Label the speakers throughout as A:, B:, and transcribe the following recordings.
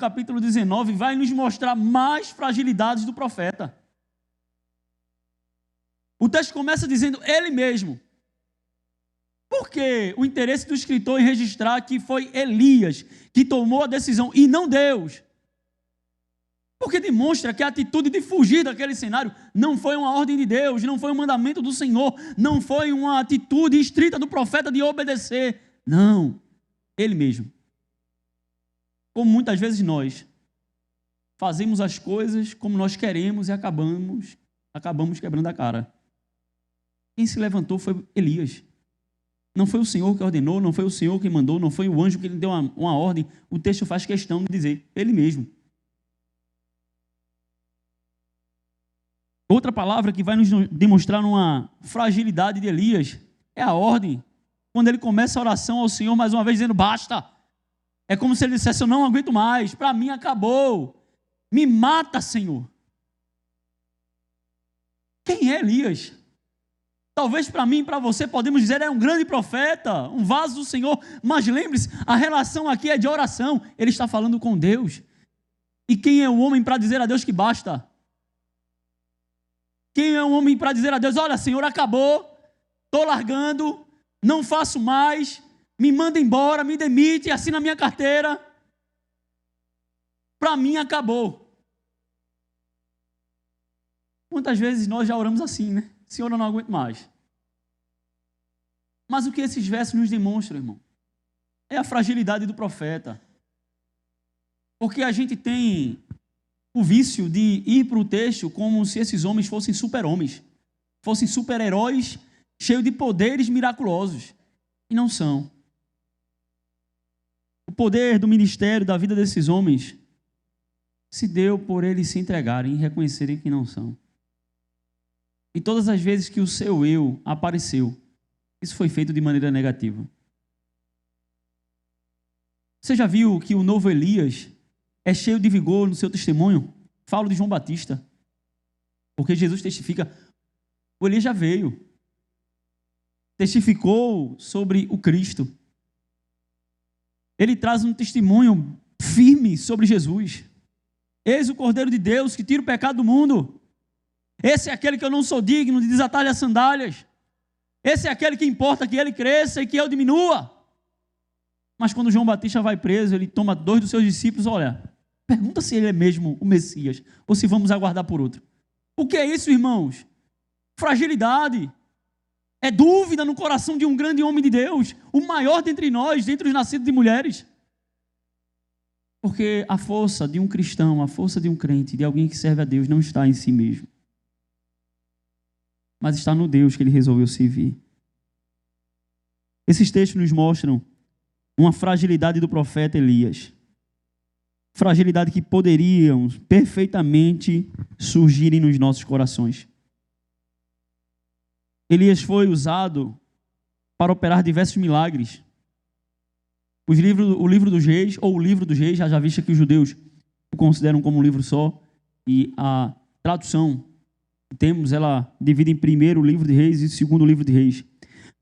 A: capítulo 19, vai nos mostrar mais fragilidades do profeta. O texto começa dizendo ele mesmo. Por que o interesse do escritor em registrar que foi Elias que tomou a decisão e não Deus? Porque demonstra que a atitude de fugir daquele cenário não foi uma ordem de Deus, não foi um mandamento do Senhor, não foi uma atitude estrita do profeta de obedecer. Não, ele mesmo. Como muitas vezes nós fazemos as coisas como nós queremos e acabamos quebrando a cara. Quem se levantou foi Elias. Não foi o Senhor que ordenou, não foi o Senhor que mandou, não foi o anjo que lhe deu uma ordem. O texto faz questão de dizer, ele mesmo. Outra palavra que vai nos demonstrar uma fragilidade de Elias é a ordem. Quando ele começa a oração ao Senhor, mais uma vez dizendo, basta. É como se ele dissesse, eu não aguento mais, para mim acabou. Me mata, Senhor. Quem é Elias? Talvez para mim e para você podemos dizer, é um grande profeta, um vaso do Senhor, mas lembre-se, a relação aqui é de oração, ele está falando com Deus. E quem é o homem para dizer a Deus que basta? Quem é o homem para dizer a Deus, olha, Senhor, acabou, estou largando, não faço mais, me manda embora, me demite, assina a minha carteira. Para mim acabou. Quantas vezes nós já oramos assim, né? Senhor, eu não aguento mais. Mas o que esses versos nos demonstram, irmão? É a fragilidade do profeta. Porque a gente tem o vício de ir para o texto como se esses homens fossem super-homens, fossem super-heróis cheios de poderes miraculosos. E não são. O poder do ministério, da vida desses homens, se deu por eles se entregarem e reconhecerem que não são. E todas as vezes que o seu eu apareceu, isso foi feito de maneira negativa. Você já viu que o novo Elias é cheio de vigor no seu testemunho? Falo de João Batista. Porque Jesus testifica, o Elias já veio. Testificou sobre o Cristo. Ele traz um testemunho firme sobre Jesus. Eis o Cordeiro de Deus que tira o pecado do mundo. Esse é aquele que eu não sou digno de desatar as sandálias. Esse é aquele que importa que ele cresça e que eu diminua. Mas quando João Batista vai preso, ele toma 2 dos seus discípulos, olha, pergunta se ele é mesmo o Messias, ou se vamos aguardar por outro. O que é isso, irmãos? Fragilidade. É dúvida no coração de um grande homem de Deus, o maior dentre nós, dentre os nascidos de mulheres. Porque a força de um cristão, a força de um crente, de alguém que serve a Deus, não está em si mesmo, mas está no Deus que ele resolveu servir. Esses textos nos mostram uma fragilidade do profeta Elias. Fragilidade que poderiam perfeitamente surgirem nos nossos corações. Elias foi usado para operar diversos milagres. O livro dos reis, ou o livro dos reis, já visto que os judeus o consideram como um livro só, e a tradução temos ela divide em primeiro o livro de reis e segundo o livro de reis.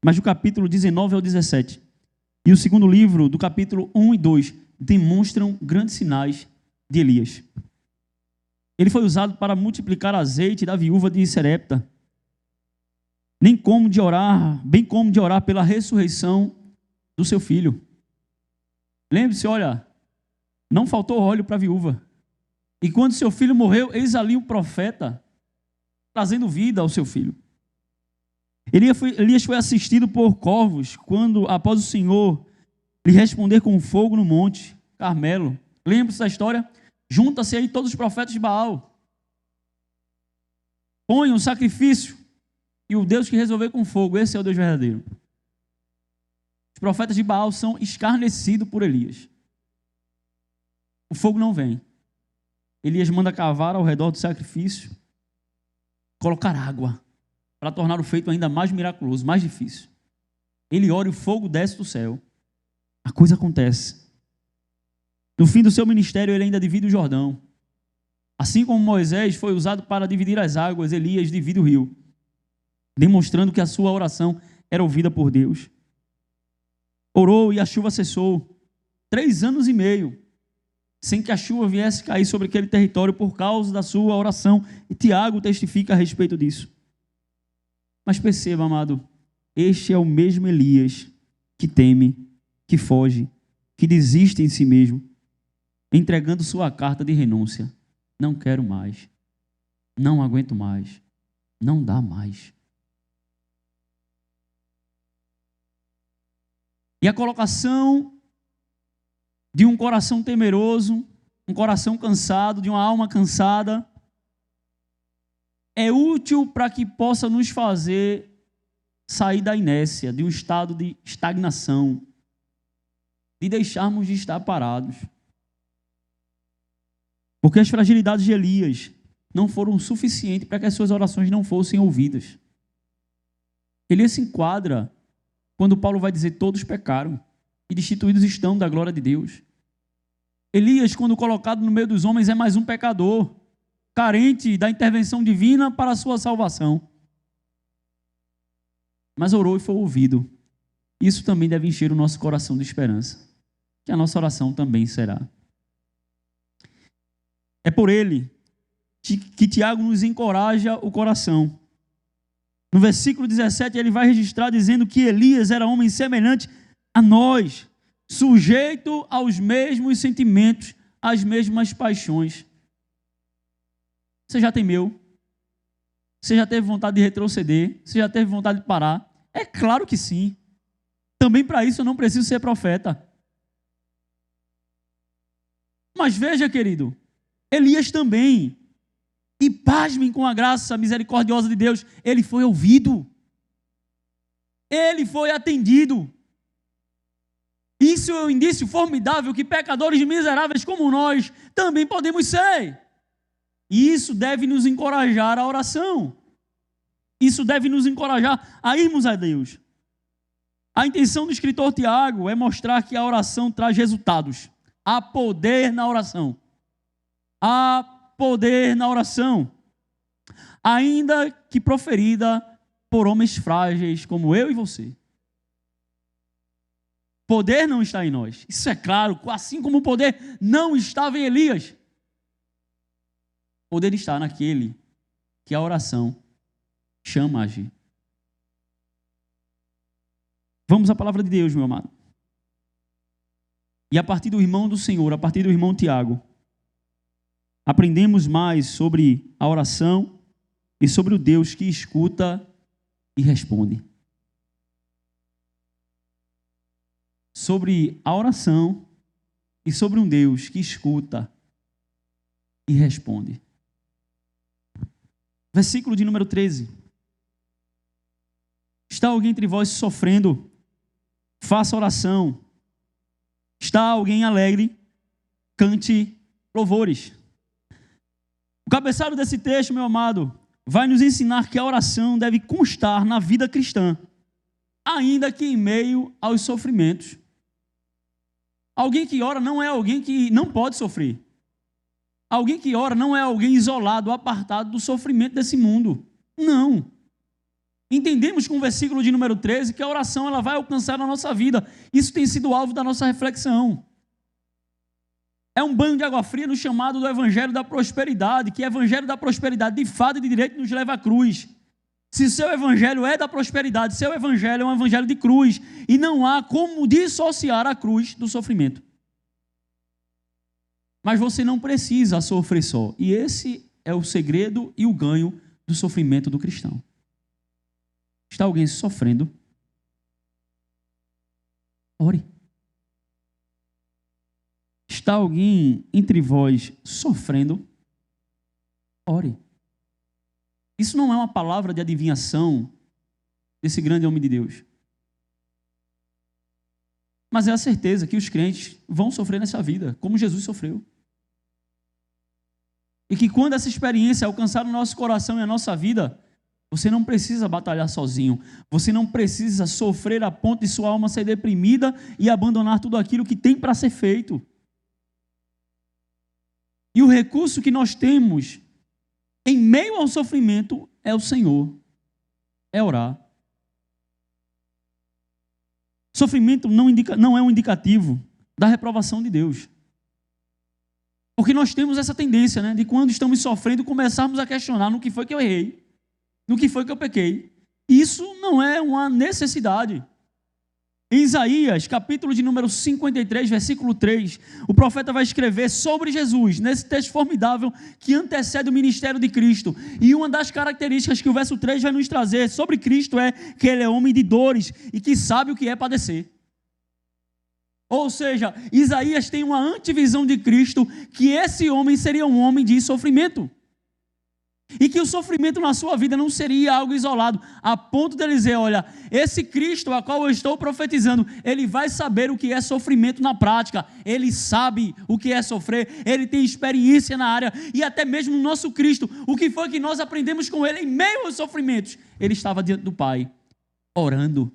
A: Mas do capítulo 19 ao 17 e o segundo livro, do capítulo 1 e 2, demonstram grandes sinais de Elias. Ele foi usado para multiplicar azeite da viúva de Serepta, bem como de orar pela ressurreição do seu filho. Lembre-se, olha, não faltou óleo para a viúva. E quando seu filho morreu, eis ali o profeta trazendo vida ao seu filho. Elias foi assistido por corvos quando, após o Senhor lhe responder com fogo no monte Carmelo. Lembra-se da história? Junta-se aí todos os profetas de Baal. Põe um sacrifício e o Deus que resolveu com fogo, esse é o Deus verdadeiro. Os profetas de Baal são escarnecidos por Elias. O fogo não vem. Elias manda cavar ao redor do sacrifício, colocar água, para tornar o feito ainda mais miraculoso, mais difícil. Ele ora e o fogo desce do céu. A coisa acontece. No fim do seu ministério, ele ainda divide o Jordão. Assim como Moisés foi usado para dividir as águas, Elias divide o rio, demonstrando que a sua oração era ouvida por Deus. Orou e a chuva cessou. 3 anos e meio. sem que a chuva viesse cair sobre aquele território por causa da sua oração. E Tiago testifica a respeito disso. Mas perceba, amado, este é o mesmo Elias que teme, que foge, que desiste em si mesmo, entregando sua carta de renúncia. Não quero mais, não aguento mais, não dá mais. E a colocação de um coração temeroso, um coração cansado, de uma alma cansada, é útil para que possa nos fazer sair da inércia, de um estado de estagnação, de deixarmos de estar parados. Porque as fragilidades de Elias não foram suficientes para que as suas orações não fossem ouvidas. Elias se enquadra quando Paulo vai dizer: todos pecaram e destituídos estão da glória de Deus. Elias, quando colocado no meio dos homens, é mais um pecador, carente da intervenção divina para a sua salvação. Mas orou e foi ouvido. Isso também deve encher o nosso coração de esperança, que a nossa oração também será. É por ele que Tiago nos encoraja o coração. No versículo 17, ele vai registrar dizendo que Elias era homem semelhante a nós, sujeito aos mesmos sentimentos, às mesmas paixões. Você já temeu? Você já teve vontade de retroceder? Você já teve vontade de parar? É claro que sim. Também para isso eu não preciso ser profeta. Mas veja, querido, Elias também, e pasmem com a graça misericordiosa de Deus, ele foi ouvido, ele foi atendido. Isso é um indício formidável que pecadores miseráveis como nós também podemos ser. E isso deve nos encorajar à oração. Isso deve nos encorajar a irmos a Deus. A intenção do escritor Tiago é mostrar que a oração traz resultados. Há poder na oração. Há poder na oração. Ainda que proferida por homens frágeis como eu e você. Poder não está em nós. Isso é claro, assim como o poder não estava em Elias. O poder está naquele que a oração chama a agir. Vamos à palavra de Deus, meu amado. E a partir do irmão do Senhor, a partir do irmão Tiago, aprendemos mais sobre a oração e sobre o Deus que escuta e responde. Sobre a oração e sobre um Deus que escuta e responde. Versículo de número 13. Está alguém entre vós sofrendo? Faça oração. Está alguém alegre? Cante louvores. O cabeçalho desse texto, meu amado, vai nos ensinar que a oração deve constar na vida cristã, ainda que em meio aos sofrimentos. Alguém que ora não é alguém que não pode sofrer. Alguém que ora não é alguém isolado, apartado do sofrimento desse mundo. Não. Entendemos com o versículo de número 13 que a oração ela vai alcançar a nossa vida. Isso tem sido alvo da nossa reflexão. É um banho de água fria no chamado do Evangelho da Prosperidade, que Evangelho da Prosperidade de fato e de direito nos leva à cruz. Se seu Evangelho é da prosperidade, seu Evangelho é um Evangelho de cruz, e não há como dissociar a cruz do sofrimento. Mas você não precisa sofrer só, e esse é o segredo e o ganho do sofrimento do cristão. Está alguém sofrendo? Ore. Está alguém entre vós sofrendo? Ore. Isso não é uma palavra de adivinhação desse grande homem de Deus. Mas é a certeza que os crentes vão sofrer nessa vida, como Jesus sofreu. E que quando essa experiência alcançar o nosso coração e a nossa vida, você não precisa batalhar sozinho. Você não precisa sofrer a ponto de sua alma ser deprimida e abandonar tudo aquilo que tem para ser feito. E o recurso que nós temos em meio ao sofrimento é o Senhor. É orar. Sofrimento não é um indicativo da reprovação de Deus. Porque nós temos essa tendência, né, de quando estamos sofrendo, começarmos a questionar no que foi que eu errei, no que foi que eu pequei. Isso não é uma necessidade. Em Isaías, capítulo de número 53, versículo 3, o profeta vai escrever sobre Jesus, nesse texto formidável que antecede o ministério de Cristo. E uma das características que o verso 3 vai nos trazer sobre Cristo é que ele é homem de dores e que sabe o que é padecer. Ou seja, Isaías tem uma antevisão de Cristo, que esse homem seria um homem de sofrimento. E que o sofrimento na sua vida não seria algo isolado, a ponto de ele dizer, olha, esse Cristo a qual eu estou profetizando, ele vai saber o que é sofrimento na prática, ele sabe o que é sofrer, ele tem experiência na área, e até mesmo o nosso Cristo, o que foi que nós aprendemos com ele em meio aos sofrimentos? Ele estava diante do Pai, orando.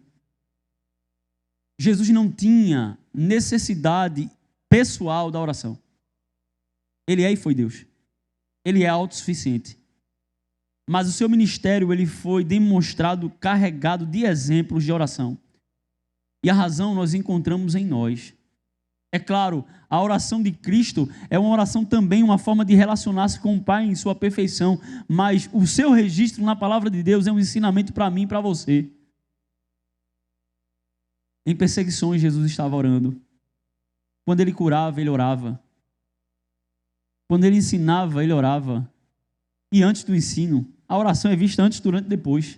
A: Jesus não tinha necessidade pessoal da oração. Ele é e foi Deus. Ele é autossuficiente. Mas o seu ministério ele foi demonstrado, carregado de exemplos de oração. E a razão nós encontramos em nós. É claro, a oração de Cristo é uma oração também, uma forma de relacionar-se com o Pai em sua perfeição, mas o seu registro na palavra de Deus é um ensinamento para mim e para você. Em perseguições, Jesus estava orando. Quando ele curava, ele orava. Quando ele ensinava, ele orava. E antes do ensino, a oração é vista antes, durante e depois.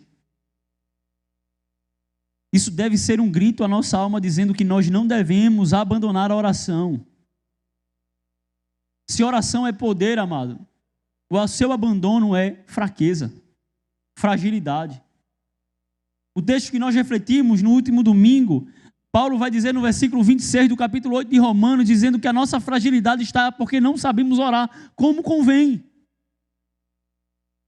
A: Isso deve ser um grito à nossa alma, dizendo que nós não devemos abandonar a oração. Se oração é poder, amado, o seu abandono é fraqueza, fragilidade. O texto que nós refletimos no último domingo, Paulo vai dizer no versículo 26 do capítulo 8 de Romanos, dizendo que a nossa fragilidade está porque não sabemos orar como convém.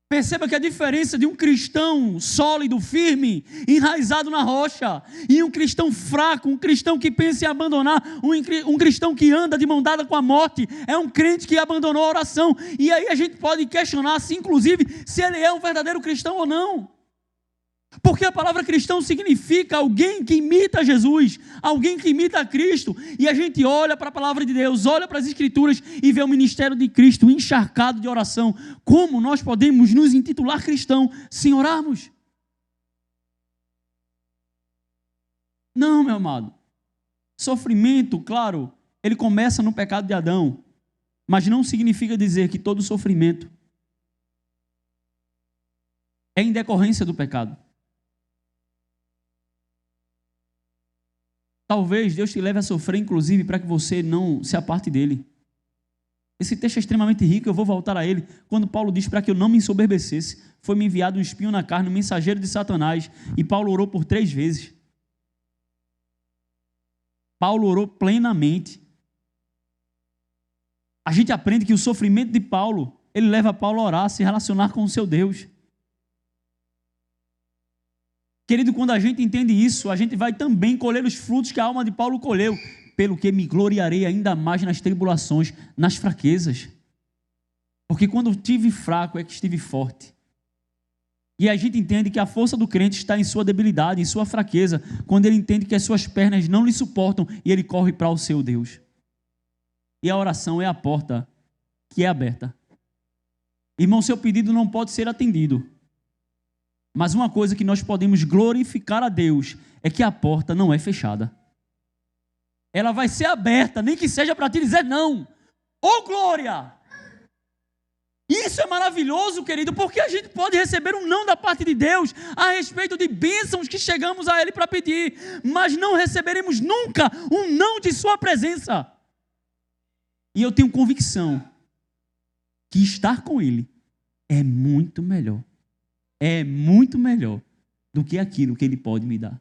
A: Perceba que a diferença de um cristão sólido, firme, enraizado na rocha, e um cristão fraco, um cristão que pensa em abandonar, um cristão que anda de mão dada com a morte, é um crente que abandonou a oração. E aí a gente pode questionar, se, inclusive, se ele é um verdadeiro cristão ou não. Porque a palavra cristão significa alguém que imita Jesus, alguém que imita Cristo, e a gente olha para a palavra de Deus, olha para as Escrituras e vê o ministério de Cristo encharcado de oração. Como nós podemos nos intitular cristão sem orarmos? Não, meu amado. Sofrimento, claro, ele começa no pecado de Adão, mas não significa dizer que todo sofrimento é em decorrência do pecado. Talvez Deus te leve a sofrer, inclusive, para que você não se aparte dele. Esse texto é extremamente rico, eu vou voltar a ele. Quando Paulo diz para que eu não me ensoberbecesse, foi-me enviado um espinho na carne, um mensageiro de Satanás, e Paulo orou por 3 vezes. Paulo orou plenamente. A gente aprende que o sofrimento de Paulo, ele leva Paulo a orar, a se relacionar com o seu Deus. Querido, quando a gente entende isso, a gente vai também colher os frutos que a alma de Paulo colheu, pelo que me gloriarei ainda mais nas tribulações, nas fraquezas. Porque quando estive fraco é que estive forte. E a gente entende que a força do crente está em sua debilidade, em sua fraqueza, quando ele entende que as suas pernas não lhe suportam e ele corre para o seu Deus. E a oração é a porta que é aberta. Irmão, seu pedido não pode ser atendido. Mas uma coisa que nós podemos glorificar a Deus é que a porta não é fechada. Ela vai ser aberta, nem que seja para te dizer não. Ô glória! Isso é maravilhoso, querido, porque a gente pode receber um não da parte de Deus a respeito de bênçãos que chegamos a Ele para pedir, mas não receberemos nunca um não de sua presença. E eu tenho convicção que estar com Ele é muito melhor. É muito melhor do que aquilo que Ele pode me dar.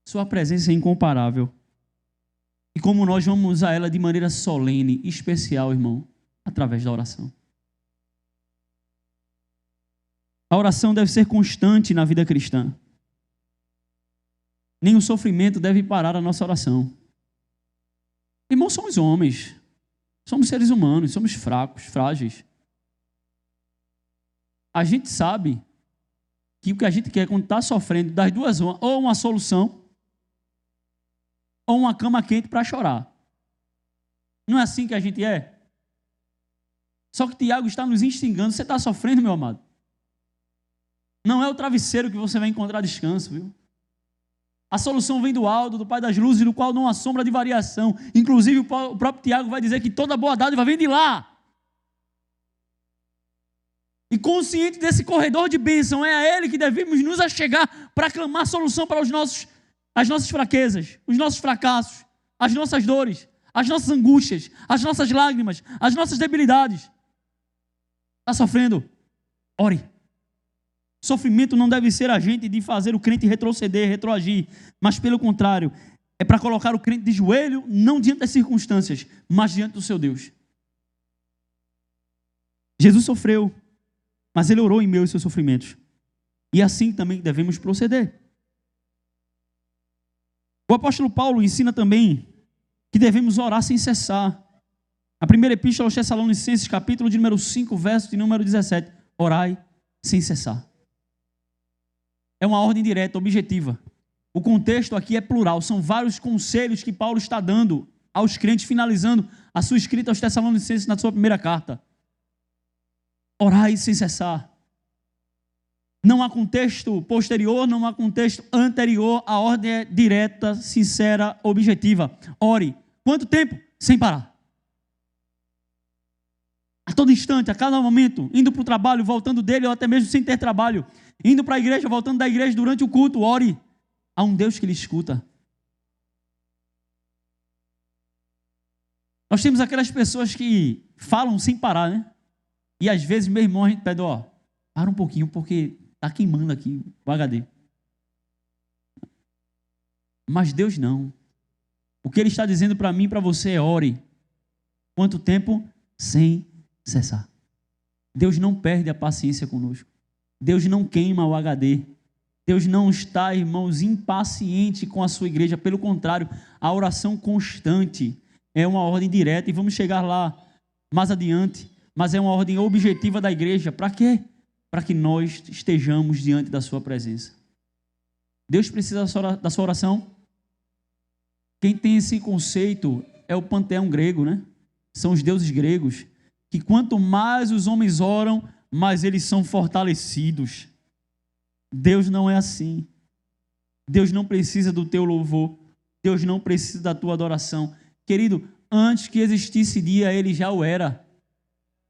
A: Sua presença é incomparável. E como nós vamos usar ela de maneira solene, especial, irmão, através da oração. A oração deve ser constante na vida cristã. Nem o sofrimento deve parar a nossa oração. Irmãos, somos homens. Somos seres humanos, somos fracos, frágeis. A gente sabe que o que a gente quer quando está sofrendo, das duas, ou uma solução, ou uma cama quente para chorar. Não é assim que a gente é? Só que Tiago está nos instigando. Você está sofrendo, meu amado? Não é o travesseiro que você vai encontrar descanso, viu? A solução vem do alto, do Pai das luzes, no qual não há sombra de variação. Inclusive, o próprio Tiago vai dizer que toda boa dádiva vem de lá. E consciente desse corredor de bênção, é a Ele que devemos nos achegar para clamar solução para as nossas fraquezas, os nossos fracassos, as nossas dores, as nossas angústias, as nossas lágrimas, as nossas debilidades. Está sofrendo? Ore. Sofrimento não deve ser agente de fazer o crente retroceder, retroagir, mas pelo contrário, é para colocar o crente de joelho, não diante das circunstâncias, mas diante do seu Deus. Jesus sofreu, mas Ele orou em meio aos seus sofrimentos. E assim também devemos proceder. O apóstolo Paulo ensina também que devemos orar sem cessar. A primeira epístola aos Tessalonicenses, capítulo de número 5, verso de número 17. Orai sem cessar. É uma ordem direta, objetiva. O contexto aqui é plural. São vários conselhos que Paulo está dando aos crentes, finalizando a sua escrita aos Tessalonicenses na sua primeira carta. Orai sem cessar. Não há contexto posterior, não há contexto anterior. A ordem é direta, sincera, objetiva. Ore. Quanto tempo? Sem parar. A todo instante, a cada momento, indo para o trabalho, voltando dele, ou até mesmo sem ter trabalho, indo para a igreja, voltando da igreja durante o culto, ore. Há um Deus que lhe escuta. Nós temos aquelas pessoas que falam sem parar, né? E às vezes, meu irmão, a gente pede, para um pouquinho, porque está queimando aqui o HD. Mas Deus não. O que Ele está dizendo para mim e para você é ore. Quanto tempo? Sem cessar. Deus não perde a paciência conosco. Deus não queima o HD. Deus não está, irmãos, impaciente com a sua igreja. Pelo contrário, a oração constante é uma ordem direta. E vamos chegar lá mais adiante. Mas é uma ordem objetiva da igreja. Para quê? Para que nós estejamos diante da sua presença. Deus precisa da sua oração? Quem tem esse conceito é o panteão grego, né? São os deuses gregos. Que quanto mais os homens oram, mais eles são fortalecidos. Deus não é assim. Deus não precisa do teu louvor. Deus não precisa da tua adoração. Querido, antes que existisse dia, Ele já o era.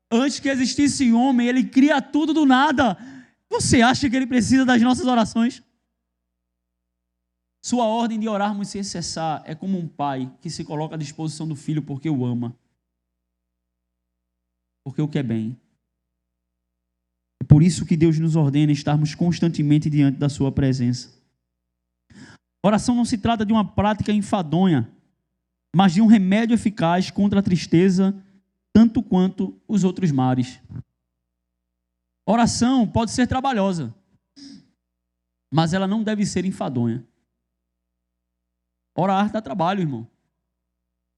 A: Antes que existisse homem, Ele cria tudo do nada. Você acha que Ele precisa das nossas orações? Sua ordem de orarmos sem cessar é como um pai que se coloca à disposição do filho porque o ama. Porque o quer bem. É por isso que Deus nos ordena estarmos constantemente diante da sua presença. Oração não se trata de uma prática enfadonha, mas de um remédio eficaz contra a tristeza, tanto quanto os outros mares. Oração pode ser trabalhosa, mas ela não deve ser enfadonha. Orar dá trabalho, irmão.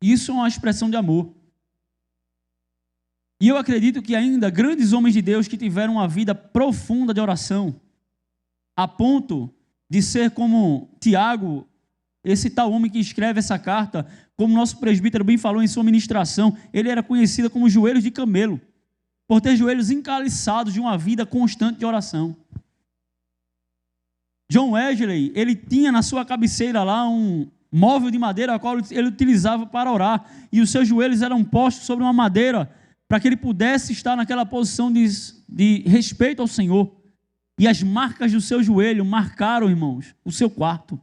A: Isso é uma expressão de amor. E eu acredito que ainda grandes homens de Deus que tiveram uma vida profunda de oração, a ponto de ser como Tiago, esse tal homem que escreve essa carta, como nosso presbítero bem falou em sua ministração, ele era conhecido como joelhos de camelo, por ter joelhos encaliçados de uma vida constante de oração. John Wesley, ele tinha na sua cabeceira lá um móvel de madeira, a qual ele utilizava para orar, e os seus joelhos eram postos sobre uma madeira, para que ele pudesse estar naquela posição de respeito ao Senhor. E as marcas do seu joelho marcaram, irmãos, o seu quarto.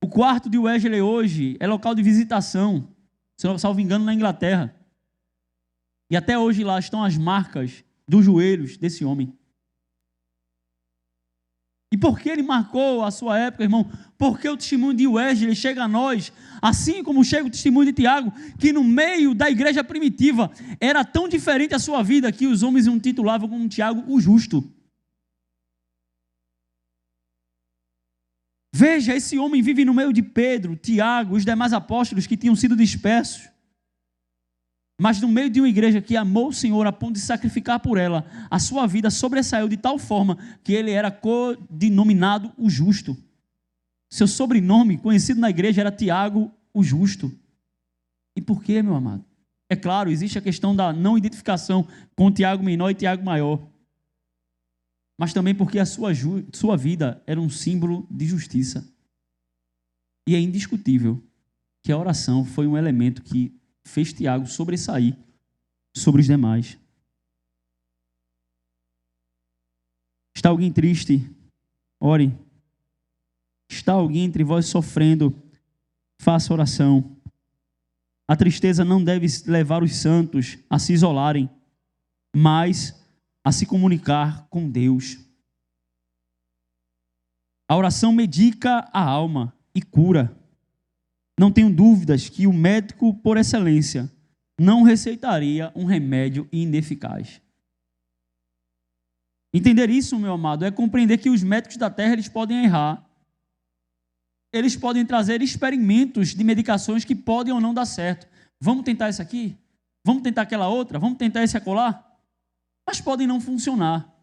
A: O quarto de Wesley hoje é local de visitação, se não salvo engano, na Inglaterra. E até hoje lá estão as marcas dos joelhos desse homem. E por que ele marcou a sua época, irmão? Porque o testemunho de Wesley chega a nós, assim como chega o testemunho de Tiago, que no meio da igreja primitiva era tão diferente a sua vida que os homens o titulavam como Tiago o justo. Veja, esse homem vive no meio de Pedro, Tiago, os demais apóstolos que tinham sido dispersos. Mas no meio de uma igreja que amou o Senhor a ponto de sacrificar por ela, a sua vida sobressaiu de tal forma que ele era codinominado o justo. Seu sobrenome, conhecido na igreja, era Tiago o justo. E por quê, meu amado? É claro, existe a questão da não identificação com Tiago menor e Tiago maior. Mas também porque a sua vida era um símbolo de justiça. E é indiscutível que a oração foi um elemento que fez Tiago sobressair sobre os demais. Está alguém triste? Ore. Está alguém entre vós sofrendo? Faça oração. A tristeza não deve levar os santos a se isolarem, mas a se comunicar com Deus. A oração medica a alma e cura. Não tenho dúvidas que o médico por excelência não receitaria um remédio ineficaz. Entender isso, meu amado, é compreender que os médicos da terra eles podem errar. Eles podem trazer experimentos de medicações que podem ou não dar certo. Vamos tentar esse aqui? Vamos tentar aquela outra? Vamos tentar esse acolá? Mas podem não funcionar.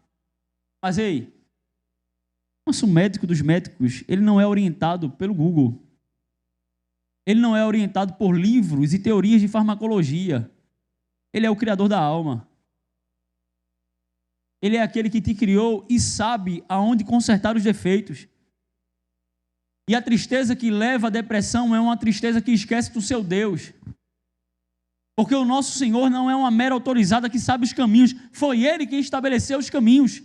A: Mas ei, nosso médico dos médicos, ele não é orientado pelo Google. Ele não é orientado por livros e teorias de farmacologia. Ele é o criador da alma. Ele é aquele que te criou e sabe aonde consertar os defeitos. E a tristeza que leva à depressão é uma tristeza que esquece do seu Deus. Porque o nosso Senhor não é uma mera autorizada que sabe os caminhos. Foi Ele quem estabeleceu os caminhos.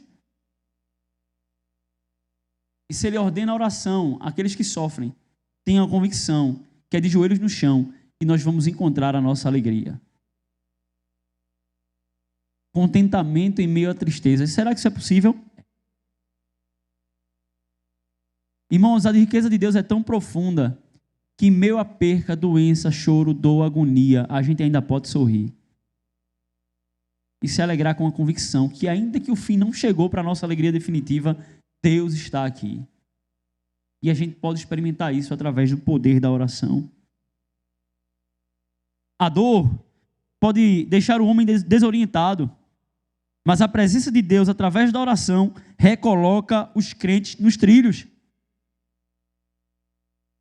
A: E se Ele ordena a oração, aqueles que sofrem, tenham a convicção que é de joelhos no chão que nós vamos encontrar a nossa alegria. Contentamento em meio à tristeza. Será que isso é possível? Irmãos, a riqueza de Deus é tão profunda que em meio à perca, doença, choro, dor, agonia, a gente ainda pode sorrir. E se alegrar com a convicção que ainda que o fim não chegou para a nossa alegria definitiva, Deus está aqui. E a gente pode experimentar isso através do poder da oração. A dor pode deixar o homem desorientado, mas a presença de Deus através da oração recoloca os crentes nos trilhos.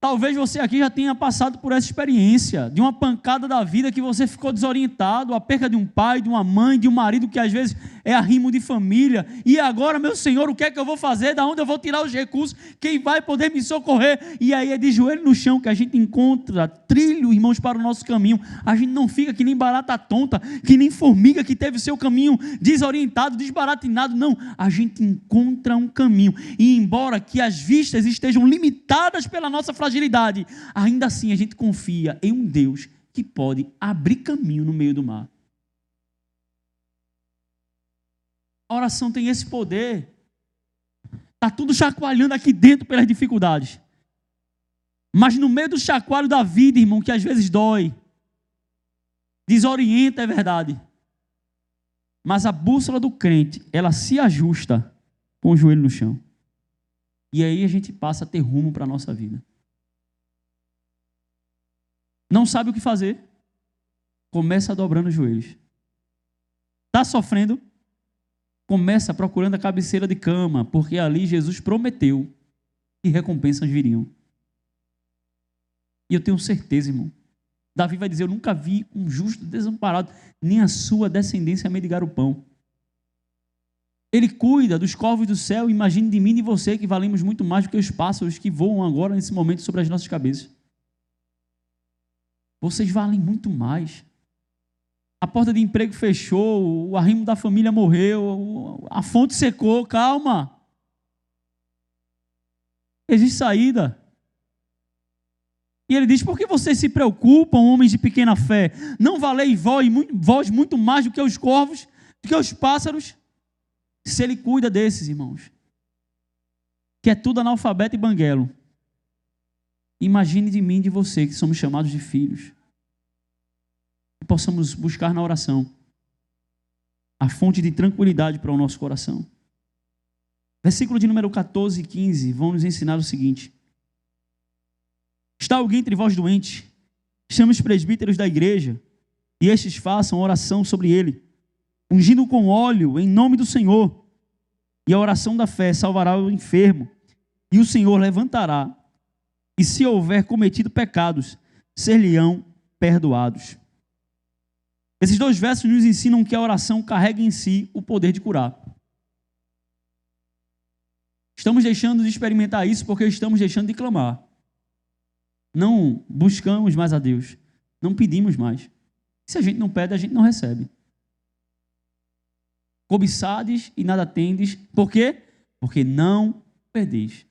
A: Talvez você aqui já tenha passado por essa experiência de uma pancada da vida que você ficou desorientado, a perca de um pai, de uma mãe, de um marido que às vezes é arrimo de família. E agora, meu Senhor, o que é que eu vou fazer? Da onde eu vou tirar os recursos? Quem vai poder me socorrer? E aí é de joelho no chão que a gente encontra trilho, irmãos, para o nosso caminho. A gente não fica que nem barata tonta, que nem formiga que teve o seu caminho desorientado, desbaratinado. Não, a gente encontra um caminho. E embora que as vistas estejam limitadas pela nossa fragilidade, ainda assim a gente confia em um Deus que pode abrir caminho no meio do mar. A oração tem esse poder. Está tudo chacoalhando aqui dentro pelas dificuldades. Mas no meio do chacoalho da vida, irmão, que às vezes dói, desorienta, é verdade. Mas a bússola do crente, ela se ajusta com o joelho no chão. E aí a gente passa a ter rumo para a nossa vida. Não sabe o que fazer? Começa dobrando os joelhos. Está sofrendo? Começa procurando a cabeceira de cama, porque ali Jesus prometeu que recompensas viriam. E eu tenho certeza, irmão. Davi vai dizer, eu nunca vi um justo desamparado, nem a sua descendência mendigar o pão. Ele cuida dos corvos do céu, imagine de mim e de você que valemos muito mais do que os pássaros que voam agora nesse momento sobre as nossas cabeças. Vocês valem muito mais. A porta de emprego fechou, o arrimo da família morreu, a fonte secou, calma. Existe saída. E ele diz, por que vocês se preocupam, homens de pequena fé? Não valeis vós muito mais do que os corvos, do que os pássaros? Se ele cuida desses, irmãos, que é tudo analfabeto e banguelo, imagine de mim e de você, que somos chamados de filhos, que possamos buscar na oração a fonte de tranquilidade para o nosso coração. Versículo de número 14 e 15 vão nos ensinar o seguinte: está alguém entre vós doente? Chame os presbíteros da igreja, e estes façam oração sobre ele, ungindo com óleo em nome do Senhor. E a oração da fé salvará o enfermo, e o Senhor levantará. E se houver cometido pecados, ser-lhe-ão perdoados. Esses 2 versos nos ensinam que a oração carrega em si o poder de curar. Estamos deixando de experimentar isso porque estamos deixando de clamar. Não buscamos mais a Deus. Não pedimos mais. Se a gente não pede, a gente não recebe. Cobiçades e nada tendes. Por quê? Porque não pedeis.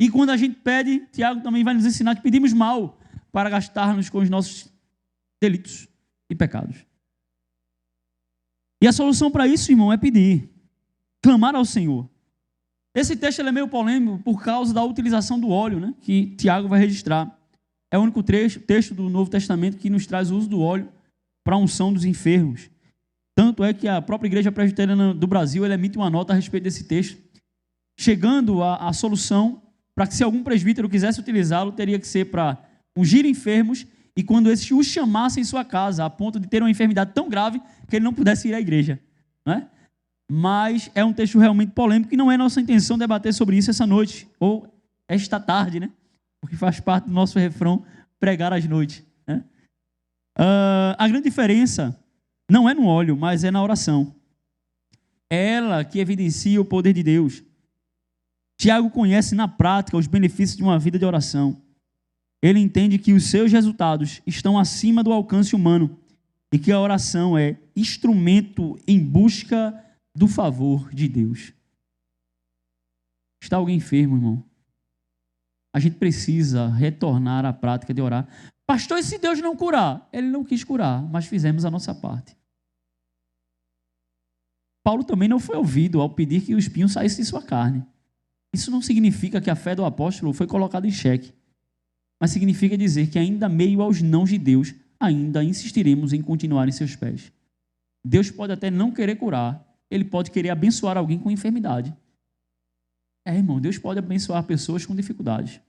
A: E quando a gente pede, Tiago também vai nos ensinar que pedimos mal para gastarmos com os nossos delitos e pecados. E a solução para isso, irmão, é pedir. Clamar ao Senhor. Esse texto é meio polêmico por causa da utilização do óleo, né, que Tiago vai registrar. É o único texto do Novo Testamento que nos traz o uso do óleo para a unção dos enfermos. Tanto é que a própria Igreja Presbiteriana do Brasil ela emite uma nota a respeito desse texto, chegando à solução para que, se algum presbítero quisesse utilizá-lo, teria que ser para ungir enfermos e quando esses o chamassem em sua casa, a ponto de ter uma enfermidade tão grave que ele não pudesse ir à igreja. Né? Mas é um texto realmente polêmico e não é nossa intenção debater sobre isso essa noite, ou esta tarde, né? Porque faz parte do nosso refrão pregar às noites. Né? A grande diferença não é no óleo, mas é na oração. É ela que evidencia o poder de Deus. Tiago conhece na prática os benefícios de uma vida de oração. Ele entende que os seus resultados estão acima do alcance humano e que a oração é instrumento em busca do favor de Deus. Está alguém enfermo, irmão? A gente precisa retornar à prática de orar. Pastor, e se Deus não curar? Ele não quis curar, mas fizemos a nossa parte. Paulo também não foi ouvido ao pedir que o espinho saísse de sua carne. Isso não significa que a fé do apóstolo foi colocada em xeque, mas significa dizer que ainda meio aos nãos de Deus, ainda insistiremos em continuar em seus pés. Deus pode até não querer curar, Ele pode querer abençoar alguém com enfermidade. Irmão, Deus pode abençoar pessoas com dificuldades.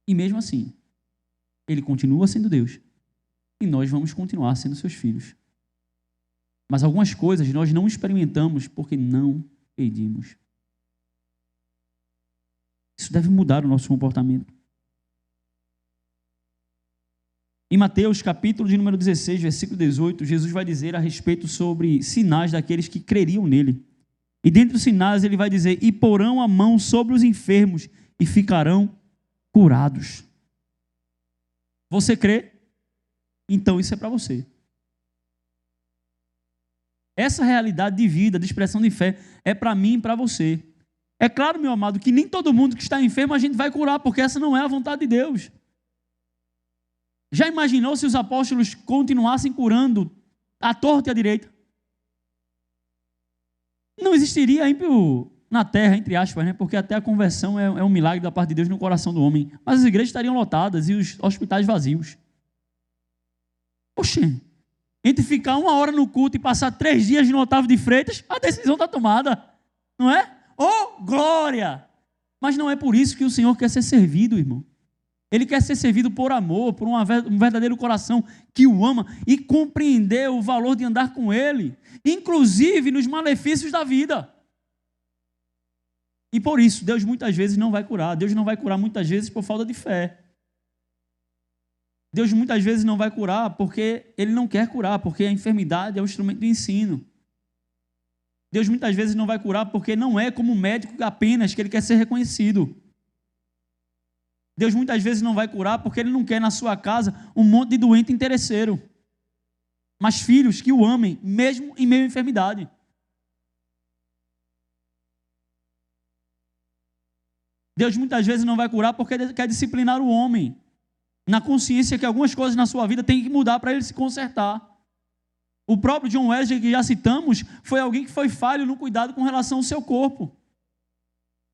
A: E mesmo assim, Ele continua sendo Deus. E nós vamos continuar sendo seus filhos. Mas algumas coisas nós não experimentamos porque não pedimos. Isso deve mudar o nosso comportamento. Em Mateus, capítulo de número 16, versículo 18, Jesus vai dizer a respeito sobre sinais daqueles que creriam nele. E dentre os sinais ele vai dizer, e porão a mão sobre os enfermos e ficarão curados. Você crê? Então isso é para você. Essa realidade de vida, de expressão de fé, é para mim e para você. É claro, meu amado, que nem todo mundo que está enfermo a gente vai curar, porque essa não é a vontade de Deus. Já imaginou se os apóstolos continuassem curando à torta e à direita? Não existiria ímpio na terra, entre aspas, né? Porque até a conversão é um milagre da parte de Deus no coração do homem. Mas as igrejas estariam lotadas e os hospitais vazios. Oxê, entre ficar 1 hora no culto e passar 3 dias no Otávio de Freitas, a decisão está tomada, não é? Oh, glória! Mas não é por isso que o Senhor quer ser servido, irmão. Ele quer ser servido por amor, por um verdadeiro coração que o ama e compreender o valor de andar com Ele, inclusive nos malefícios da vida. E por isso, Deus muitas vezes não vai curar. Deus não vai curar muitas vezes por falta de fé. Deus muitas vezes não vai curar porque Ele não quer curar, porque a enfermidade é um instrumento de ensino. Deus muitas vezes não vai curar porque não é como médico apenas que Ele quer ser reconhecido. Deus muitas vezes não vai curar porque Ele não quer na sua casa um monte de doente interesseiro, mas filhos que o amem, mesmo em meio à enfermidade. Deus muitas vezes não vai curar porque Ele quer disciplinar o homem, na consciência que algumas coisas na sua vida têm que mudar para ele se consertar. O próprio John Wesley, que já citamos, foi alguém que foi falho no cuidado com relação ao seu corpo.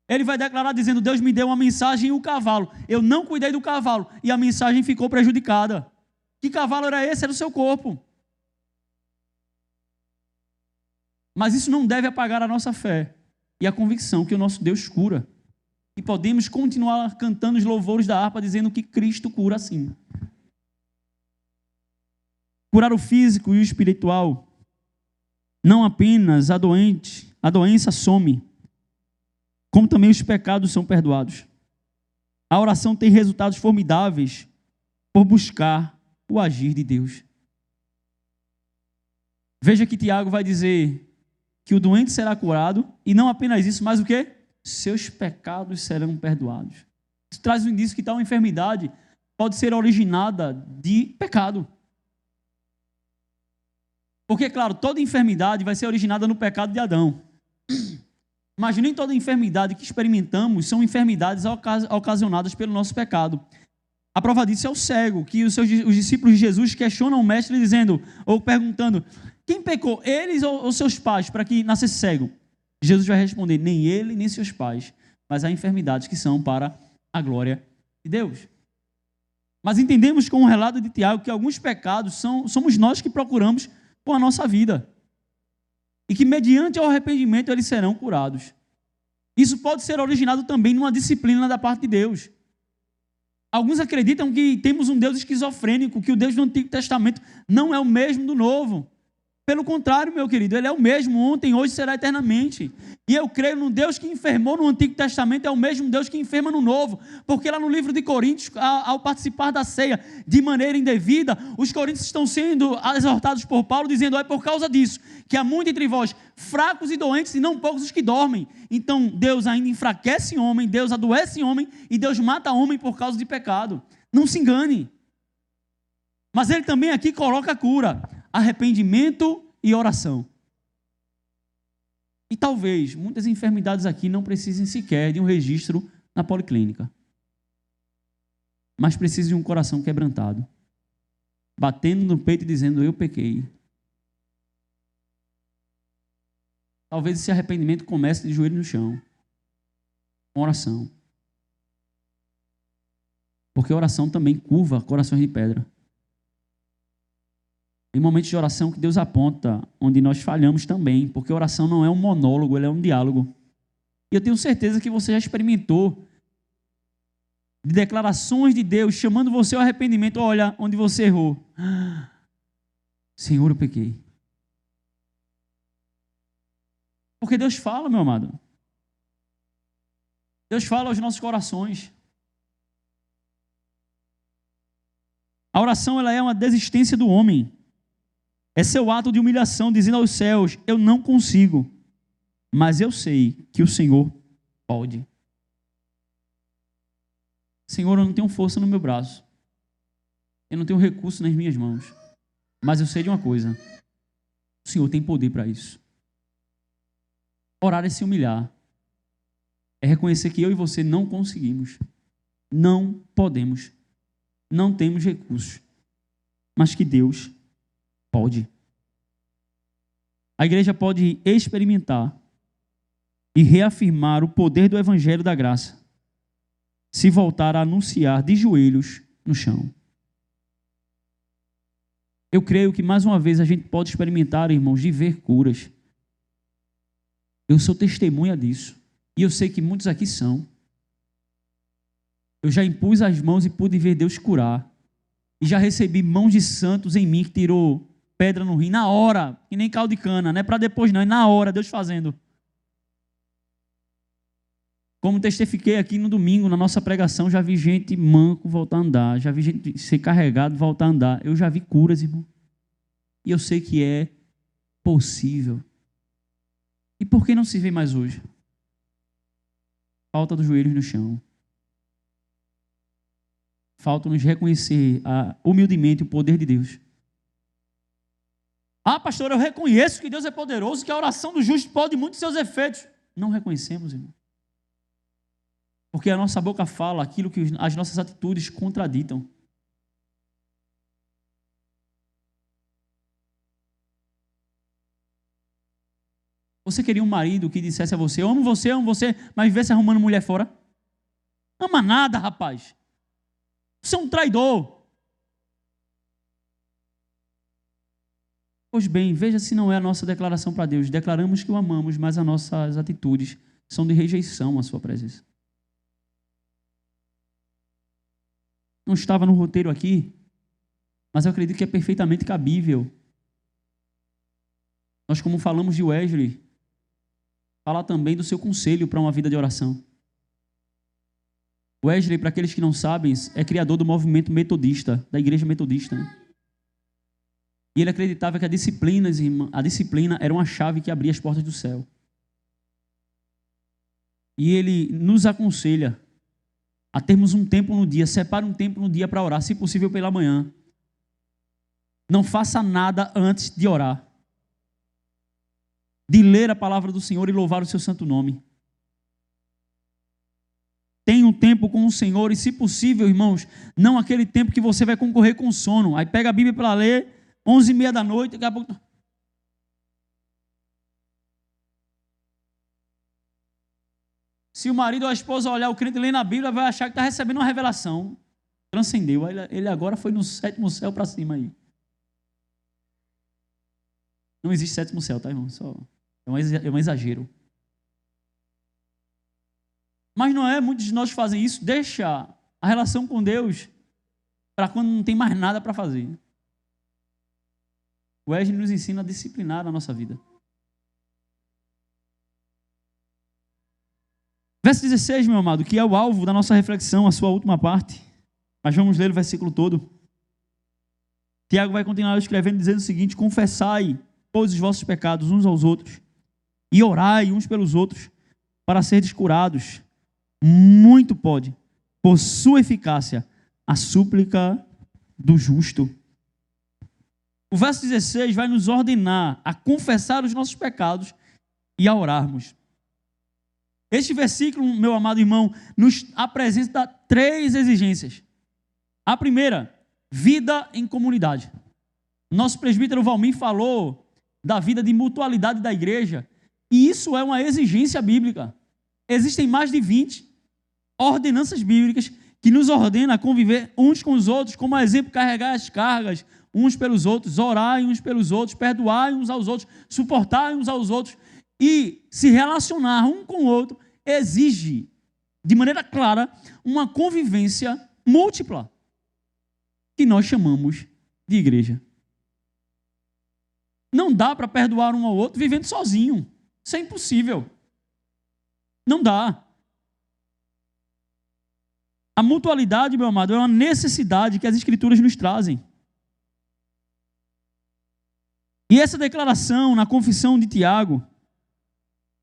A: Ele vai declarar dizendo, Deus me deu uma mensagem e o cavalo. Eu não cuidei do cavalo e a mensagem ficou prejudicada. Que cavalo era esse? Era o seu corpo. Mas isso não deve apagar a nossa fé e a convicção que o nosso Deus cura. E podemos continuar cantando os louvores da harpa dizendo que Cristo cura sim. Curar o físico e o espiritual. Não apenas a doença some, como também os pecados são perdoados. A oração tem resultados formidáveis por buscar o agir de Deus. Veja que Tiago vai dizer que o doente será curado, e não apenas isso, mas o quê? Seus pecados serão perdoados. Isso traz um indício que tal enfermidade pode ser originada de pecado. Porque, claro, toda enfermidade vai ser originada no pecado de Adão. Mas nem toda enfermidade que experimentamos são enfermidades ocasionadas pelo nosso pecado. A prova disso é o cego, que os discípulos de Jesus questionam o mestre dizendo, ou perguntando, quem pecou, eles ou seus pais, para que nascesse cego? Jesus vai responder, nem ele, nem seus pais, mas há enfermidades que são para a glória de Deus. Mas entendemos com o relato de Tiago que alguns pecados somos nós que procuramos com a nossa vida. E que mediante o arrependimento eles serão curados. Isso pode ser originado também numa disciplina da parte de Deus. Alguns acreditam que temos um Deus esquizofrênico, que o Deus do Antigo Testamento não é o mesmo do Novo. Pelo contrário, meu querido, ele é o mesmo ontem, hoje, será eternamente. E eu creio no Deus que enfermou no Antigo Testamento, é o mesmo Deus que enferma no Novo. Porque lá no livro de Coríntios, ao participar da ceia de maneira indevida, os coríntios estão sendo exortados por Paulo, dizendo, é por causa disso, que há muito entre vós, fracos e doentes, e não poucos os que dormem. Então, Deus ainda enfraquece homem, Deus adoece homem, e Deus mata homem por causa de pecado. Não se engane. Mas ele também aqui coloca a cura. Arrependimento e oração. E talvez muitas enfermidades aqui não precisem sequer de um registro na policlínica, mas precisem de um coração quebrantado, batendo no peito e dizendo, eu pequei. Talvez esse arrependimento comece de joelho no chão, com oração. Porque a oração também curva corações de pedra. Em momentos de oração que Deus aponta, onde nós falhamos também, porque a oração não é um monólogo, ela é um diálogo. E eu tenho certeza que você já experimentou de declarações de Deus, chamando você ao arrependimento. Olha, onde você errou. Senhor, eu pequei. Porque Deus fala, meu amado. Deus fala aos nossos corações. A oração, ela é uma desistência do homem. É seu ato de humilhação, dizendo aos céus, eu não consigo, mas eu sei que o Senhor pode. Senhor, eu não tenho força no meu braço. Eu não tenho recurso nas minhas mãos. Mas eu sei de uma coisa. O Senhor tem poder para isso. Orar é se humilhar. É reconhecer que eu e você não conseguimos. Não podemos. Não temos recursos. Mas que Deus pode. A igreja pode experimentar e reafirmar o poder do Evangelho da Graça se voltar a anunciar de joelhos no chão. Eu creio que mais uma vez a gente pode experimentar, irmãos, de ver curas. Eu sou testemunha disso. E eu sei que muitos aqui são. Eu já impus as mãos e pude ver Deus curar. E já recebi mãos de santos em mim que tirou pedra no rim, na hora, que nem caldo de cana, não é para depois não, é na hora, Deus fazendo. Como testifiquei aqui no domingo, na nossa pregação, já vi gente manco voltar a andar, já vi gente ser carregado voltar a andar, eu já vi curas, irmão. E eu sei que é possível. E por que não se vê mais hoje? Falta dos joelhos no chão. Falta nos reconhecer humildemente o poder de Deus. Ah, pastor, eu reconheço que Deus é poderoso, que a oração do justo pode muitos seus efeitos. Não reconhecemos, irmão. Porque a nossa boca fala aquilo que as nossas atitudes contraditam. Você queria um marido que dissesse a você, amo você, mas vivesse arrumando mulher fora? Ama nada, rapaz. Você é um traidor. Pois bem, veja se não é a nossa declaração para Deus. Declaramos que o amamos, mas as nossas atitudes são de rejeição à sua presença. Não estava no roteiro aqui, mas eu acredito que é perfeitamente cabível. Nós, como falamos de Wesley, falar também do seu conselho para uma vida de oração. Wesley, para aqueles que não sabem, é criador do movimento metodista, da igreja metodista, né? E ele acreditava que a disciplina era uma chave que abria as portas do céu. E ele nos aconselha a termos um tempo no dia, separe um tempo no dia para orar, se possível pela manhã. Não faça nada antes de orar, de ler a palavra do Senhor e louvar o seu santo nome. Tenha um tempo com o Senhor e, se possível, irmãos, não aquele tempo que você vai concorrer com sono. Aí pega a Bíblia para ler, 11h30 da noite, daqui a pouco... Se o marido ou a esposa olhar o crente lendo a Bíblia, vai achar que está recebendo uma revelação. Transcendeu. Ele agora foi no 7º céu para cima aí. Não existe 7º céu, tá, irmão? É um exagero. Mas não é, muitos de nós fazem isso, deixa a relação com Deus para quando não tem mais nada para fazer. O Wesley nos ensina a disciplinar a nossa vida. Verso 16, meu amado, que é o alvo da nossa reflexão, a sua última parte. Mas vamos ler o versículo todo. Tiago vai continuar escrevendo, dizendo o seguinte: confessai, pois, os vossos pecados uns aos outros, e orai uns pelos outros, para serdes curados. Muito pode, por sua eficácia, a súplica do justo. O verso 16 vai nos ordenar a confessar os nossos pecados e a orarmos. Este versículo, meu amado irmão, nos apresenta 3 exigências. A primeira, vida em comunidade. Nosso presbítero Valmir falou da vida de mutualidade da igreja, e isso é uma exigência bíblica. Existem mais de 20 ordenanças bíblicas que nos ordenam a conviver uns com os outros, como exemplo, carregar as cargas uns pelos outros, orar uns pelos outros, perdoar uns aos outros, suportar uns aos outros. E se relacionar um com o outro exige, de maneira clara, uma convivência múltipla, que nós chamamos de igreja. Não dá para perdoar um ao outro vivendo sozinho. Isso é impossível. Não dá. A mutualidade, meu amado, é uma necessidade que as Escrituras nos trazem. E essa declaração na confissão de Tiago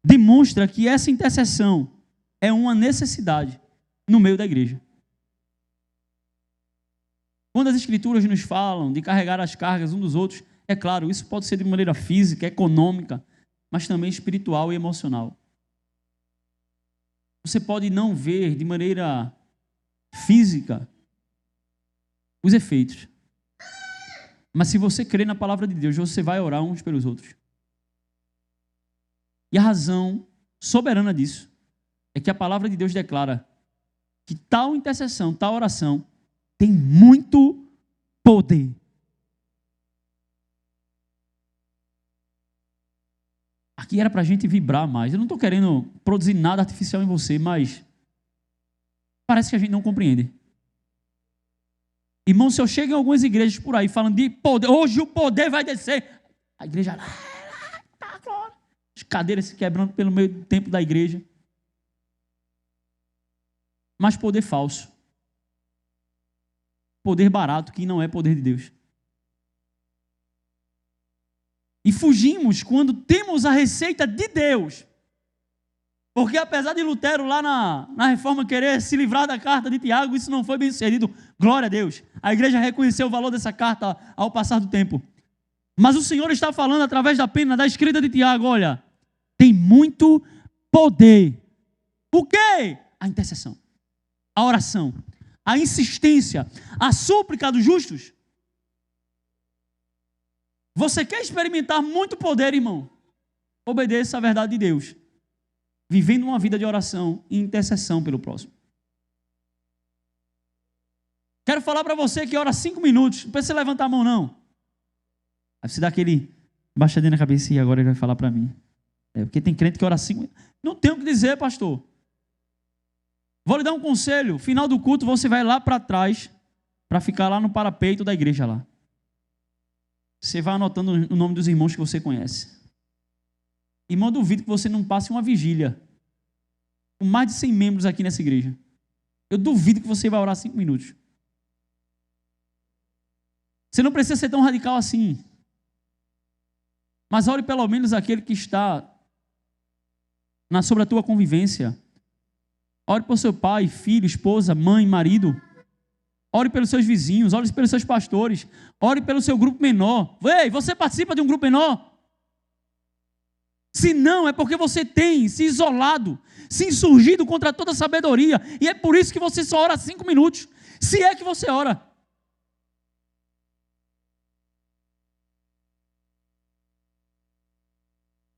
A: demonstra que essa intercessão é uma necessidade no meio da igreja. Quando as Escrituras nos falam de carregar as cargas uns dos outros, é claro, isso pode ser de maneira física, econômica, mas também espiritual e emocional. Você pode não ver de maneira física os efeitos, mas se você crer na palavra de Deus, você vai orar uns pelos outros. E a razão soberana disso é que a palavra de Deus declara que tal intercessão, tal oração tem muito poder. Aqui era para a gente vibrar mais. Eu não estou querendo produzir nada artificial em você, mas parece que a gente não compreende. Irmão, se eu chego em algumas igrejas por aí falando de poder, hoje o poder vai descer, a igreja tá, glória. As cadeiras se quebrando pelo meio do tempo da igreja. Mas poder falso. Poder barato que não é poder de Deus. E fugimos quando temos a receita de Deus. Porque apesar de Lutero lá na Reforma querer se livrar da carta de Tiago, isso não foi bem sucedido. Glória a Deus. A igreja reconheceu o valor dessa carta ao passar do tempo. Mas o Senhor está falando através da pena da escrita de Tiago, olha, tem muito poder. O quê? A intercessão, a oração, a insistência, a súplica dos justos. Você quer experimentar muito poder, irmão? Obedeça à verdade de Deus, vivendo uma vida de oração e intercessão pelo próximo. Quero falar para você que ora 5 minutos, não precisa levantar a mão não. Aí você dá aquele baixadinho na cabeça e agora ele vai falar para mim. Porque tem crente que ora 5 minutos. Não tenho o que dizer, pastor. Vou lhe dar um conselho. Final do culto você vai lá para trás, para ficar lá no parapeito da igreja lá. Você vai anotando o nome dos irmãos que você conhece. Irmão, duvido que você não passe uma vigília com mais de 100 membros aqui nessa igreja. Eu duvido que você vai orar 5 minutos. Você não precisa ser tão radical assim. Mas ore pelo menos aquele que está sobre a tua convivência. Ore por seu pai, filho, esposa, mãe, marido. Ore pelos seus vizinhos, ore pelos seus pastores. Ore pelo seu grupo menor. Ei, você participa de um grupo menor? Se não, é porque você tem se isolado, se insurgido contra toda a sabedoria. E é por isso que você só ora 5 minutos. Se é que você ora.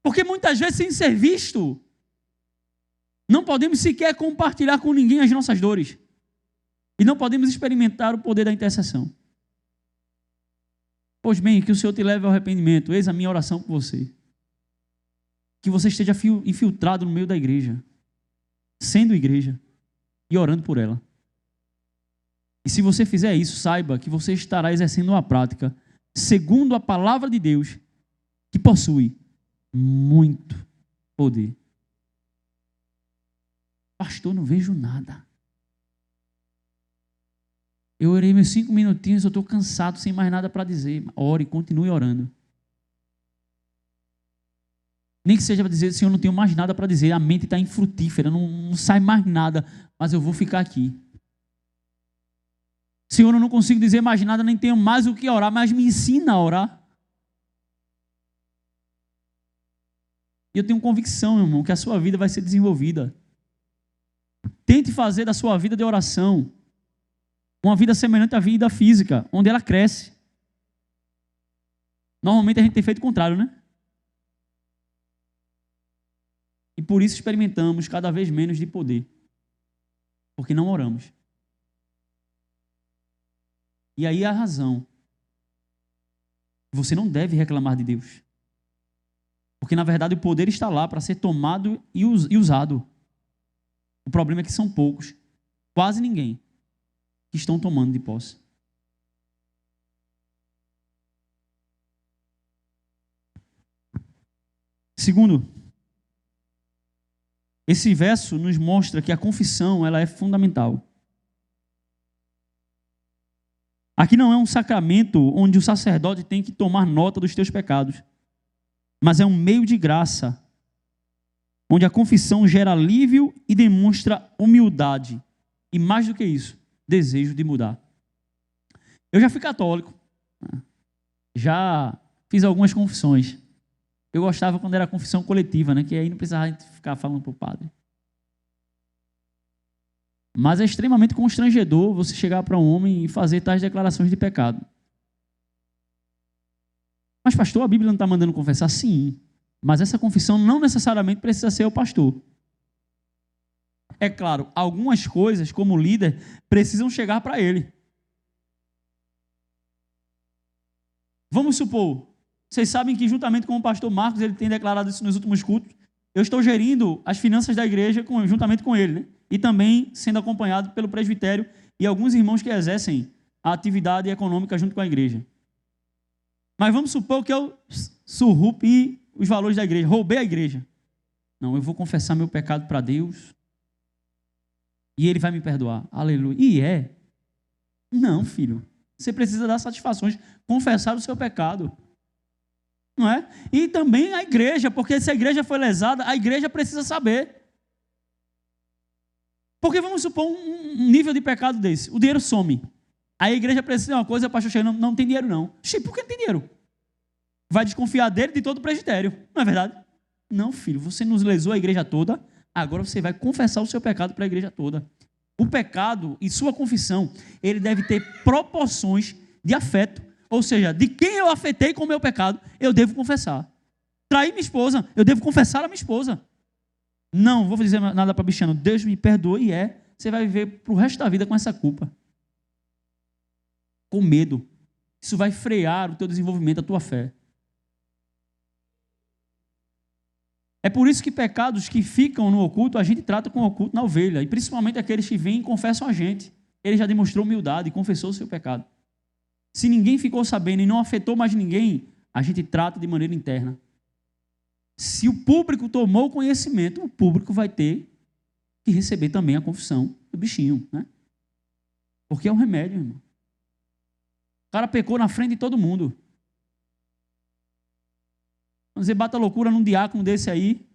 A: Porque muitas vezes, sem ser visto, não podemos sequer compartilhar com ninguém as nossas dores. E não podemos experimentar o poder da intercessão. Pois bem, que o Senhor te leve ao arrependimento. Eis a minha oração por você. Que você esteja infiltrado no meio da igreja, sendo igreja e orando por ela. E se você fizer isso, saiba que você estará exercendo uma prática segundo a palavra de Deus, que possui muito poder. Pastor, não vejo nada. Eu orei meus 5 minutinhos, eu estou cansado, sem mais nada para dizer. Ore, continue orando. Nem que seja para dizer, Senhor, não tenho mais nada para dizer, a mente está infrutífera, não sai mais nada, mas eu vou ficar aqui. Senhor, eu não consigo dizer mais nada, nem tenho mais o que orar, mas me ensina a orar. E eu tenho convicção, meu irmão, que a sua vida vai ser desenvolvida. Tente fazer da sua vida de oração uma vida semelhante à vida física, onde ela cresce. Normalmente a gente tem feito o contrário, né? E por isso experimentamos cada vez menos de poder. Porque não oramos. E aí a razão. Você não deve reclamar de Deus. Porque na verdade o poder está lá para ser tomado e usado. O problema é que são poucos, quase ninguém, que estão tomando de posse. Segundo, esse verso nos mostra que a confissão ela é fundamental. Aqui não é um sacramento onde o sacerdote tem que tomar nota dos teus pecados, mas é um meio de graça, onde a confissão gera alívio e demonstra humildade. E mais do que isso, desejo de mudar. Eu já fui católico, já fiz algumas confissões. Eu gostava quando era confissão coletiva, né? Que aí não precisava ficar falando para o padre. Mas é extremamente constrangedor você chegar para um homem e fazer tais declarações de pecado. Mas pastor, a Bíblia não está mandando confessar? Sim. Mas essa confissão não necessariamente precisa ser o pastor. É claro, algumas coisas, como líder, precisam chegar para ele. Vamos supor, vocês sabem que juntamente com o pastor Marcos, ele tem declarado isso nos últimos cultos, eu estou gerindo as finanças da igreja juntamente com ele, né? E também sendo acompanhado pelo presbitério e alguns irmãos que exercem a atividade econômica junto com a igreja. Mas vamos supor que eu surrupi os valores da igreja, roubei a igreja. Não, eu vou confessar meu pecado para Deus e Ele vai me perdoar. Aleluia. E é? Não, filho. Você precisa dar satisfações, confessar o seu pecado. Não é? E também a igreja, porque se a igreja foi lesada, a igreja precisa saber. Porque vamos supor um nível de pecado desse. O dinheiro some. Aí a igreja precisa de uma coisa, o pastor chega, não tem dinheiro não. Por que não tem dinheiro? Vai desconfiar dele de todo o presbitério. Não é verdade? Não, filho, você nos lesou a igreja toda, agora você vai confessar o seu pecado para a igreja toda. O pecado e sua confissão, ele deve ter proporções de afeto. Ou seja, de quem eu afetei com o meu pecado, eu devo confessar. Traí minha esposa, eu devo confessar a minha esposa. Não vou dizer nada para bichano, Deus me perdoe, você vai viver para o resto da vida com essa culpa. Com medo. Isso vai frear o teu desenvolvimento, a tua fé. É por isso que pecados que ficam no oculto, a gente trata com o oculto na ovelha. E principalmente aqueles que vêm e confessam a gente. Ele já demonstrou humildade e confessou o seu pecado. Se ninguém ficou sabendo e não afetou mais ninguém, a gente trata de maneira interna. Se o público tomou conhecimento, o público vai ter que receber também a confissão do bichinho, né? Porque é um remédio, irmão. O cara pecou na frente de todo mundo. Quando você bata loucura num diácono desse aí,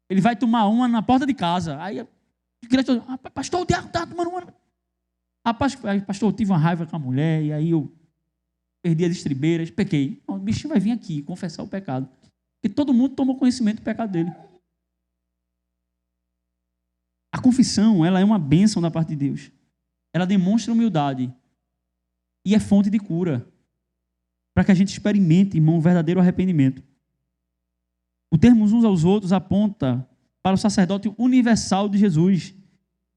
A: ele vai tomar uma na porta de casa. Aí, pastor, o diácono está tomando uma. Rapaz, pastor, eu tive uma raiva com a mulher, e aí eu perdi as estribeiras, pequei. O bichinho vai vir aqui confessar o pecado. Porque todo mundo tomou conhecimento do pecado dele. A confissão, ela é uma bênção da parte de Deus. Ela demonstra humildade e é fonte de cura, para que a gente experimente, irmão, um verdadeiro arrependimento. O termos uns aos outros aponta para o sacerdote universal de Jesus,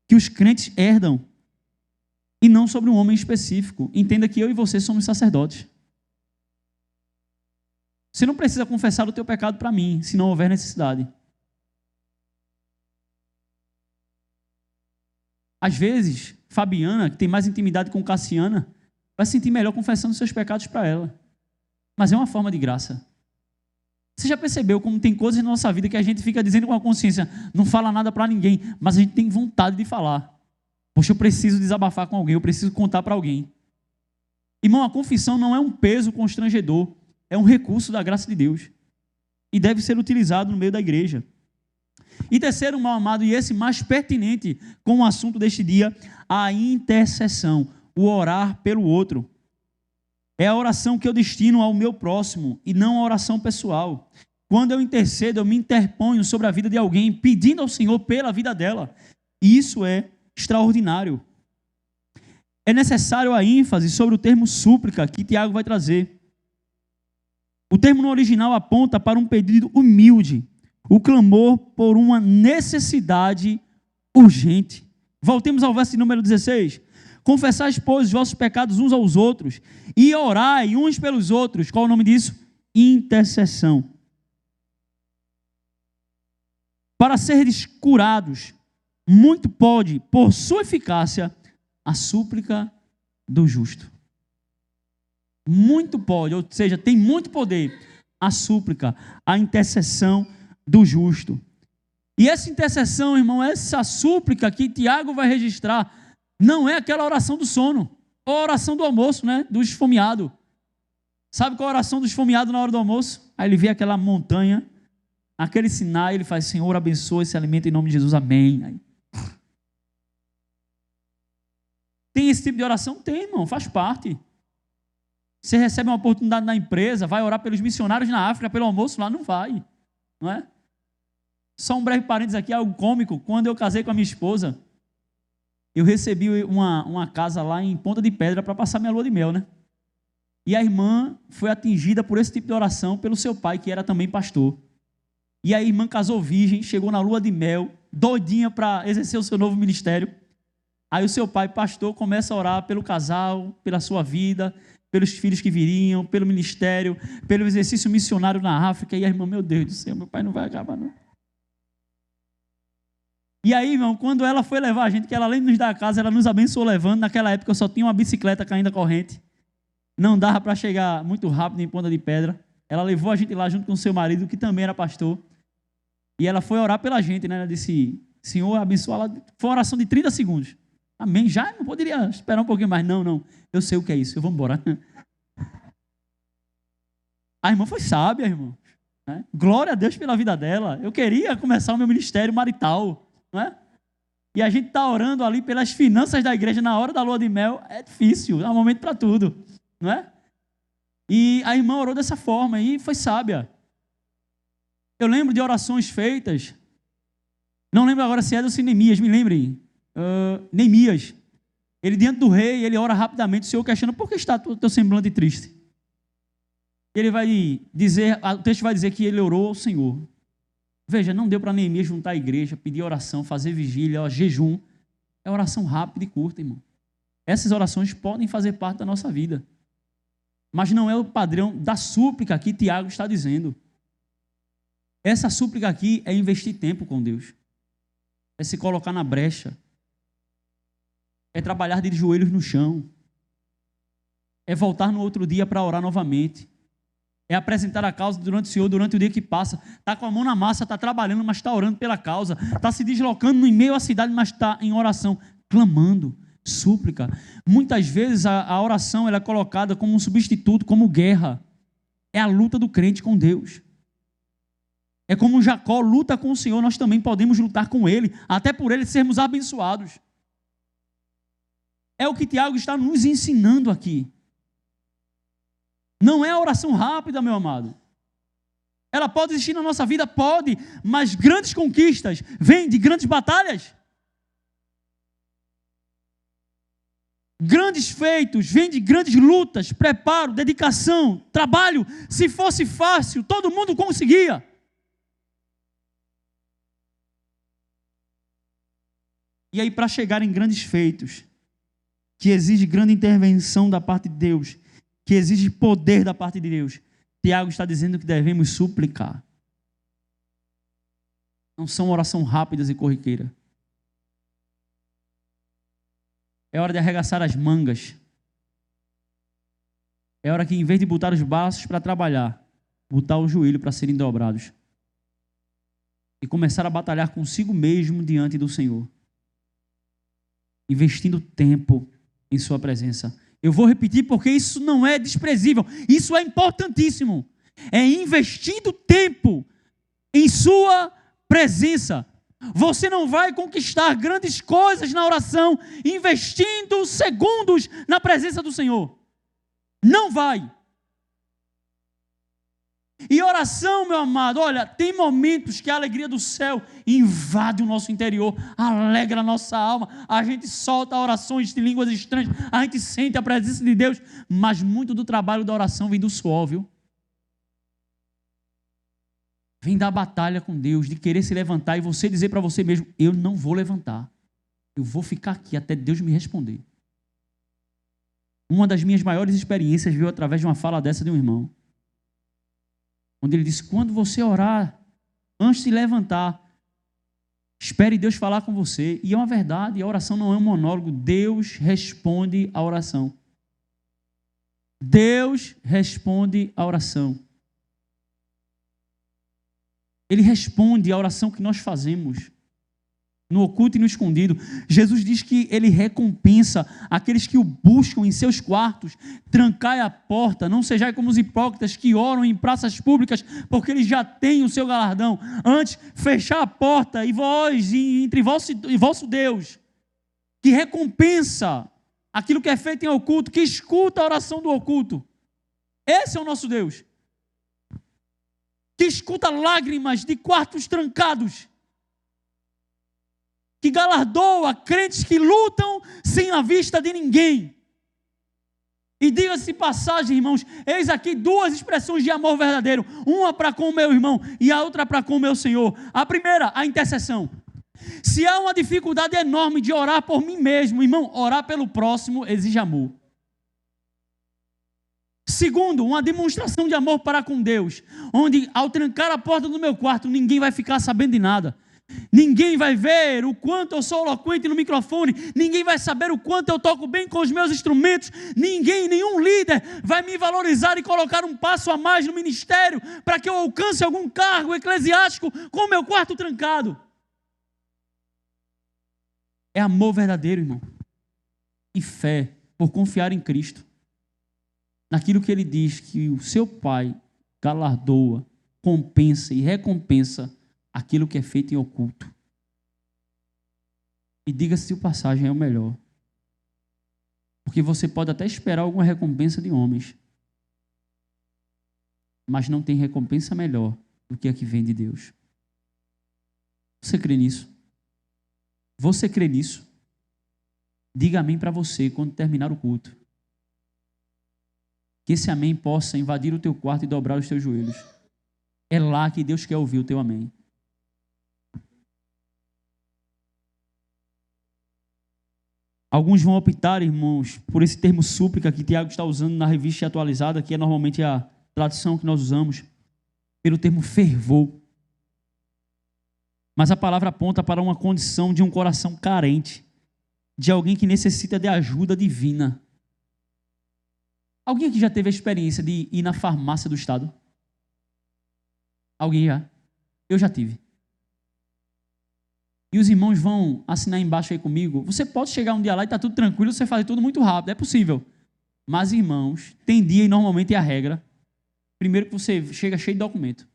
A: que os crentes herdam, e não sobre um homem específico. Entenda que eu e você somos sacerdotes. Você não precisa confessar o teu pecado para mim, se não houver necessidade. Às vezes, Fabiana, que tem mais intimidade com Cassiana, vai se sentir melhor confessando seus pecados para ela. Mas é uma forma de graça. Você já percebeu como tem coisas na nossa vida que a gente fica dizendo com a consciência, não fala nada para ninguém, mas a gente tem vontade de falar. Poxa, eu preciso desabafar com alguém, eu preciso contar para alguém. Irmão, a confissão não é um peso constrangedor, é um recurso da graça de Deus. E deve ser utilizado no meio da igreja. E terceiro, meu amado, e esse mais pertinente com o assunto deste dia, a intercessão, o orar pelo outro. É a oração que eu destino ao meu próximo e não a oração pessoal. Quando eu intercedo, eu me interponho sobre a vida de alguém, pedindo ao Senhor pela vida dela. E isso é extraordinário. É necessário a ênfase sobre o termo súplica que Tiago vai trazer. O termo no original aponta para um pedido humilde, o clamor por uma necessidade urgente. Voltemos ao verso número 16. Confessais, pois, os vossos pecados uns aos outros e orai uns pelos outros. Qual é o nome disso? Intercessão. Para seres curados, muito pode, por sua eficácia, a súplica do justo. Muito pode, ou seja, tem muito poder a súplica, a intercessão do justo. E essa intercessão, irmão, essa súplica que Tiago vai registrar, não é aquela oração do sono, ou a oração do almoço, né? Do esfomeado. Sabe qual é a oração do esfomeado na hora do almoço? Aí ele vê aquela montanha, aquele sinal, ele faz, Senhor, abençoa esse alimento em nome de Jesus, amém. Aí. Tem esse tipo de oração? Tem, irmão, faz parte. Você recebe uma oportunidade na empresa, vai orar pelos missionários na África, pelo almoço lá, não vai, não é? Só um breve parênteses aqui, algo cômico. Quando eu casei com a minha esposa, eu recebi uma casa lá em Ponta de Pedra para passar minha lua de mel, né? E a irmã foi atingida por esse tipo de oração pelo seu pai, que era também pastor. E a irmã casou virgem, chegou na lua de mel, doidinha para exercer o seu novo ministério. Aí o seu pai, pastor, começa a orar pelo casal, pela sua vida, pelos filhos que viriam, pelo ministério, pelo exercício missionário na África. E a irmã, meu Deus do céu, meu pai não vai acabar, não. E aí, irmão, quando ela foi levar a gente, que ela além de nos dar a casa, ela nos abençoou levando. Naquela época eu só tinha uma bicicleta caindo a corrente. Não dava para chegar muito rápido em Ponta de Pedra. Ela levou a gente lá junto com o seu marido, que também era pastor. E ela foi orar pela gente, né? Ela disse, Senhor, abençoa ela. Foi uma oração de 30 segundos. Amém? Já não poderia esperar um pouquinho mais. Não. Eu sei o que é isso. Eu vou embora. A irmã foi sábia, irmão. Né? Glória a Deus pela vida dela. Eu queria começar o meu ministério marital. Não é? E a gente está orando ali pelas finanças da igreja na hora da lua de mel. É difícil. É um momento para tudo. Não é? E a irmã orou dessa forma e foi sábia. Eu lembro de orações feitas. Não lembro agora se é do Neemias. Me lembrem. Neemias, ele diante do rei, ele ora rapidamente, o Senhor questiona, por que está o teu semblante triste? Ele vai dizer, o texto vai dizer que ele orou ao Senhor. Veja, não deu para Neemias juntar a igreja, pedir oração, fazer vigília, jejum. É oração rápida e curta, irmão. Essas orações podem fazer parte da nossa vida, mas não é o padrão da súplica que Tiago está dizendo. Essa súplica aqui é investir tempo com Deus, é se colocar na brecha, é trabalhar de joelhos no chão, é voltar no outro dia para orar novamente, É apresentar a causa durante o Senhor, durante o dia que passa. Está com a mão na massa, está trabalhando, mas está orando pela causa. Está se deslocando em meio à cidade, mas está em oração, clamando, súplica. Muitas vezes a oração ela é colocada como um substituto, como guerra. É a luta do crente com Deus. É como Jacó luta com o Senhor, nós também podemos lutar com Ele, até por Ele sermos abençoados. É o que Tiago está nos ensinando aqui. Não é a oração rápida, meu amado. Ela pode existir na nossa vida? Pode, mas grandes conquistas vêm de grandes batalhas. Grandes feitos vêm de grandes lutas, preparo, dedicação, trabalho. Se fosse fácil, todo mundo conseguia. E aí, para chegar em grandes feitos, que exige grande intervenção da parte de Deus, que exige poder da parte de Deus, Tiago está dizendo que devemos suplicar. Não são orações rápidas e corriqueiras. É hora de arregaçar as mangas. É hora que, em vez de botar os braços para trabalhar, botar o joelho para serem dobrados. E começar a batalhar consigo mesmo diante do Senhor. Investindo tempo em sua presença. Eu vou repetir porque isso não é desprezível. Isso é importantíssimo. É investindo tempo em sua presença. Você não vai conquistar grandes coisas na oração investindo segundos na presença do Senhor. Não vai. E oração, meu amado, olha, tem momentos que a alegria do céu invade o nosso interior, alegra a nossa alma, a gente solta orações de línguas estranhas, a gente sente a presença de Deus, mas muito do trabalho da oração vem do suor, viu? Vem da batalha com Deus, de querer se levantar e você dizer para você mesmo, eu não vou levantar, eu vou ficar aqui até Deus me responder. Uma das minhas maiores experiências veio através de uma fala dessa de um irmão, onde ele disse, quando você orar, antes de levantar, espere Deus falar com você. E é uma verdade, a oração não é um monólogo. Deus responde a oração. Deus responde a oração. Ele responde a oração que nós fazemos, no oculto e no escondido. Jesus diz que Ele recompensa aqueles que o buscam em seus quartos. Trancai a porta, não sejais como os hipócritas que oram em praças públicas, porque eles já têm o seu galardão. Antes, fechar a porta e vós, entre vós e vosso Deus, que recompensa aquilo que é feito em oculto, que escuta a oração do oculto. Esse é o nosso Deus. Que escuta lágrimas de quartos trancados, que galardoa crentes que lutam sem a vista de ninguém. E diga-se passagem, irmãos, eis aqui duas expressões de amor verdadeiro, uma para com o meu irmão e a outra para com o meu Senhor. A primeira, a intercessão. Se há uma dificuldade enorme de orar por mim mesmo, irmão, orar pelo próximo exige amor. Segundo, uma demonstração de amor para com Deus, onde ao trancar a porta do meu quarto, ninguém vai ficar sabendo de nada. Ninguém vai ver o quanto eu sou eloquente no microfone, ninguém vai saber o quanto eu toco bem com os meus instrumentos, nenhum líder vai me valorizar e colocar um passo a mais no ministério para que eu alcance algum cargo eclesiástico com o meu quarto trancado. É amor verdadeiro, irmão, e fé por confiar em Cristo, naquilo que Ele diz que o seu Pai galardoa, compensa e recompensa aquilo que é feito em oculto. E diga-se de passagem, é o melhor. Porque você pode até esperar alguma recompensa de homens, mas não tem recompensa melhor do que a que vem de Deus. Você crê nisso? Você crê nisso? Diga amém para você quando terminar o culto. Que esse amém possa invadir o teu quarto e dobrar os teus joelhos. É lá que Deus quer ouvir o teu amém. Alguns vão optar, irmãos, por esse termo súplica que Tiago está usando na revista atualizada, que é normalmente a tradução que nós usamos, pelo termo fervor. Mas a palavra aponta para uma condição de um coração carente, de alguém que necessita de ajuda divina. Alguém aqui já teve a experiência de ir na farmácia do estado? Alguém já? Eu já tive. E os irmãos vão assinar embaixo aí comigo. Você pode chegar um dia lá e está tudo tranquilo, você faz tudo muito rápido, é possível. Mas, irmãos, tem dia e normalmente é a regra. Primeiro que você chega cheio de documento.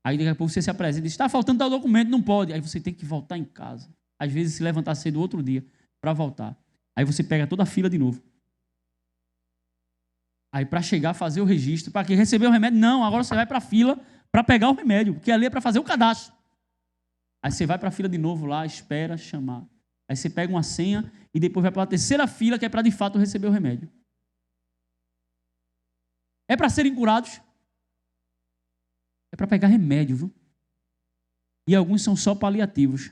A: Aí daqui a pouco você se apresenta e diz, está faltando tal documento, não pode. Aí você tem que voltar em casa. Às vezes se levantar cedo outro dia para voltar. Aí você pega toda a fila de novo. Aí para chegar, fazer o registro, para que receber o remédio, não, agora você vai para a fila para pegar o remédio, porque ali é para fazer o cadastro. Aí você vai para a fila de novo lá, espera chamar. Aí você pega uma senha e depois vai para a terceira fila, que é para de fato receber o remédio. É para serem curados? É para pegar remédio, viu? E alguns são só paliativos.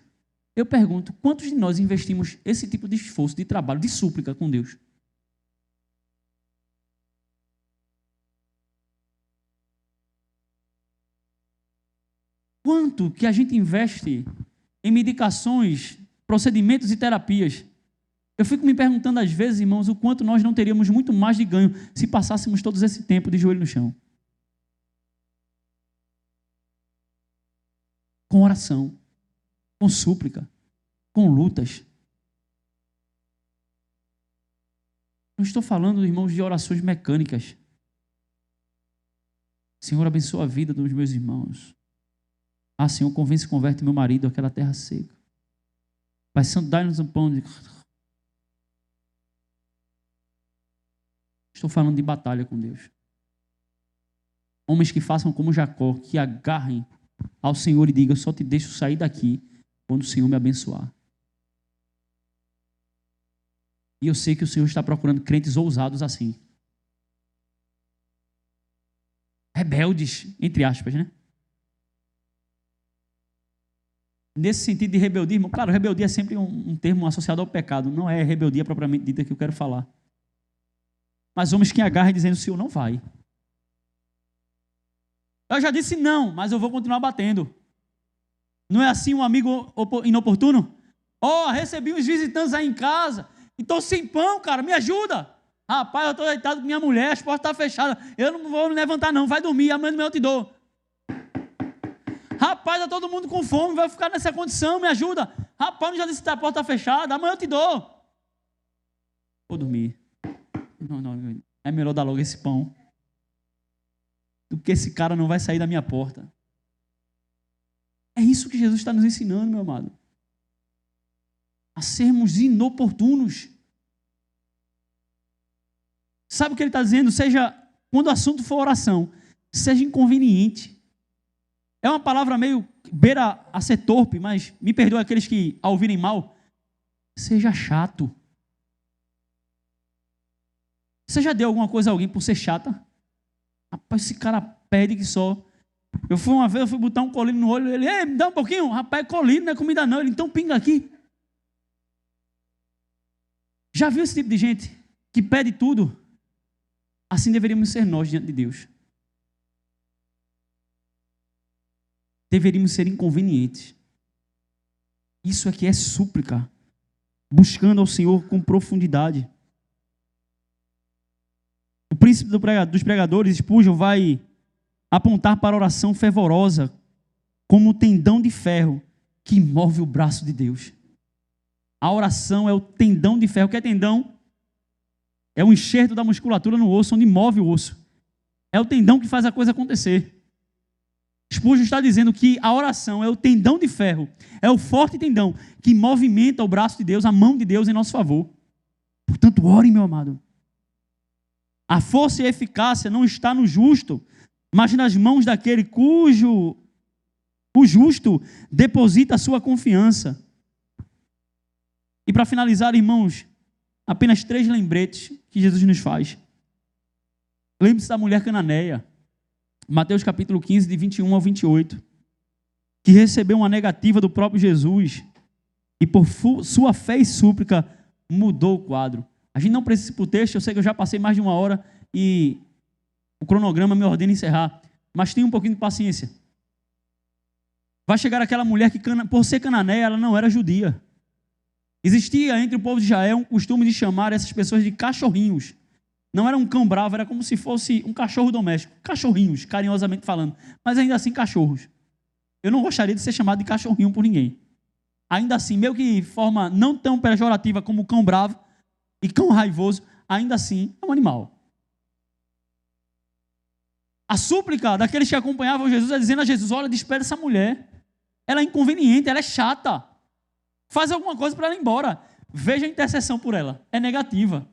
A: Eu pergunto, quantos de nós investimos esse tipo de esforço, de trabalho, de súplica com Deus? Quanto que a gente investe em medicações, procedimentos e terapias? Eu fico me perguntando às vezes, irmãos, o quanto nós não teríamos muito mais de ganho se passássemos todo esse tempo de joelho no chão. Com oração, com súplica, com lutas. Não estou falando, irmãos, de orações mecânicas. Senhor, abençoa a vida dos meus irmãos. Ah, Senhor, convence e converte meu marido àquela terra seca. Pai Santo, dai-nos um pão de... Estou falando de batalha com Deus. Homens que façam como Jacó, que agarrem ao Senhor e digam, eu só te deixo sair daqui quando o Senhor me abençoar. E eu sei que o Senhor está procurando crentes ousados assim. Rebeldes, entre aspas, né? Nesse sentido de rebeldia, irmão, claro, rebeldia é sempre um termo associado ao pecado, não é rebeldia propriamente dita que eu quero falar. Mas homens que agarram dizendo, o Senhor não vai. Eu já disse não, mas eu vou continuar batendo. Não é assim um amigo inoportuno? Recebi uns visitantes aí em casa, e estou sem pão, cara, me ajuda. Rapaz, eu estou deitado com minha mulher, as portas estão fechadas, eu não vou me levantar não, vai dormir, amanhã de manhã eu te dou. Rapaz, está todo mundo com fome, vai ficar nessa condição, me ajuda. Rapaz, não já disse que a porta está fechada, amanhã eu te dou. Vou dormir. Não, é melhor dar logo esse pão do que esse cara não vai sair da minha porta. É isso que Jesus está nos ensinando, meu amado. A sermos inoportunos. Sabe o que ele está dizendo? Quando o assunto for oração, seja inconveniente. É uma palavra meio beira a ser torpe, mas me perdoe aqueles que a ouvirem mal. Seja chato. Você já deu alguma coisa a alguém por ser chata? Rapaz, esse cara pede que só. Uma vez eu fui botar um colírio no olho, ele, me dá um pouquinho. Rapaz, colírio não é comida não. Ele, então pinga aqui. Já viu esse tipo de gente que pede tudo? Assim deveríamos ser nós diante de Deus. Deveríamos ser inconvenientes. Isso aqui é súplica. Buscando ao Senhor com profundidade. O príncipe dos pregadores, Spurgeon, vai apontar para a oração fervorosa como o tendão de ferro que move o braço de Deus. A oração é o tendão de ferro. O que é tendão? É o enxerto da musculatura no osso, onde move o osso. É o tendão que faz a coisa acontecer. Spurgeon está dizendo que a oração é o tendão de ferro, é o forte tendão que movimenta o braço de Deus, a mão de Deus em nosso favor. Portanto, ore, meu amado. A força e a eficácia não está no justo, mas nas mãos daquele cujo o justo deposita a sua confiança. E para finalizar, irmãos, apenas 3 lembretes que Jesus nos faz. Lembre-se da mulher cananeia, Mateus capítulo 15, de 21 ao 28, que recebeu uma negativa do próprio Jesus e por sua fé e súplica mudou o quadro. A gente não precisa ir para o texto, eu sei que eu já passei mais de 1 hora e o cronograma me ordena encerrar, mas tenha um pouquinho de paciência. Vai chegar aquela mulher que, por ser cananeia, ela não era judia. Existia entre o povo de Israel um costume de chamar essas pessoas de cachorrinhos. Não era um cão bravo, era como se fosse um cachorro doméstico. Cachorrinhos, carinhosamente falando. Mas ainda assim, cachorros. Eu não gostaria de ser chamado de cachorrinho por ninguém. Ainda assim, meio que forma não tão pejorativa como cão bravo e cão raivoso, ainda assim é um animal. A súplica daqueles que acompanhavam Jesus é dizendo a Jesus: olha, despede essa mulher. Ela é inconveniente, ela é chata. Faz alguma coisa para ela ir embora. Veja a intercessão por ela. É negativa.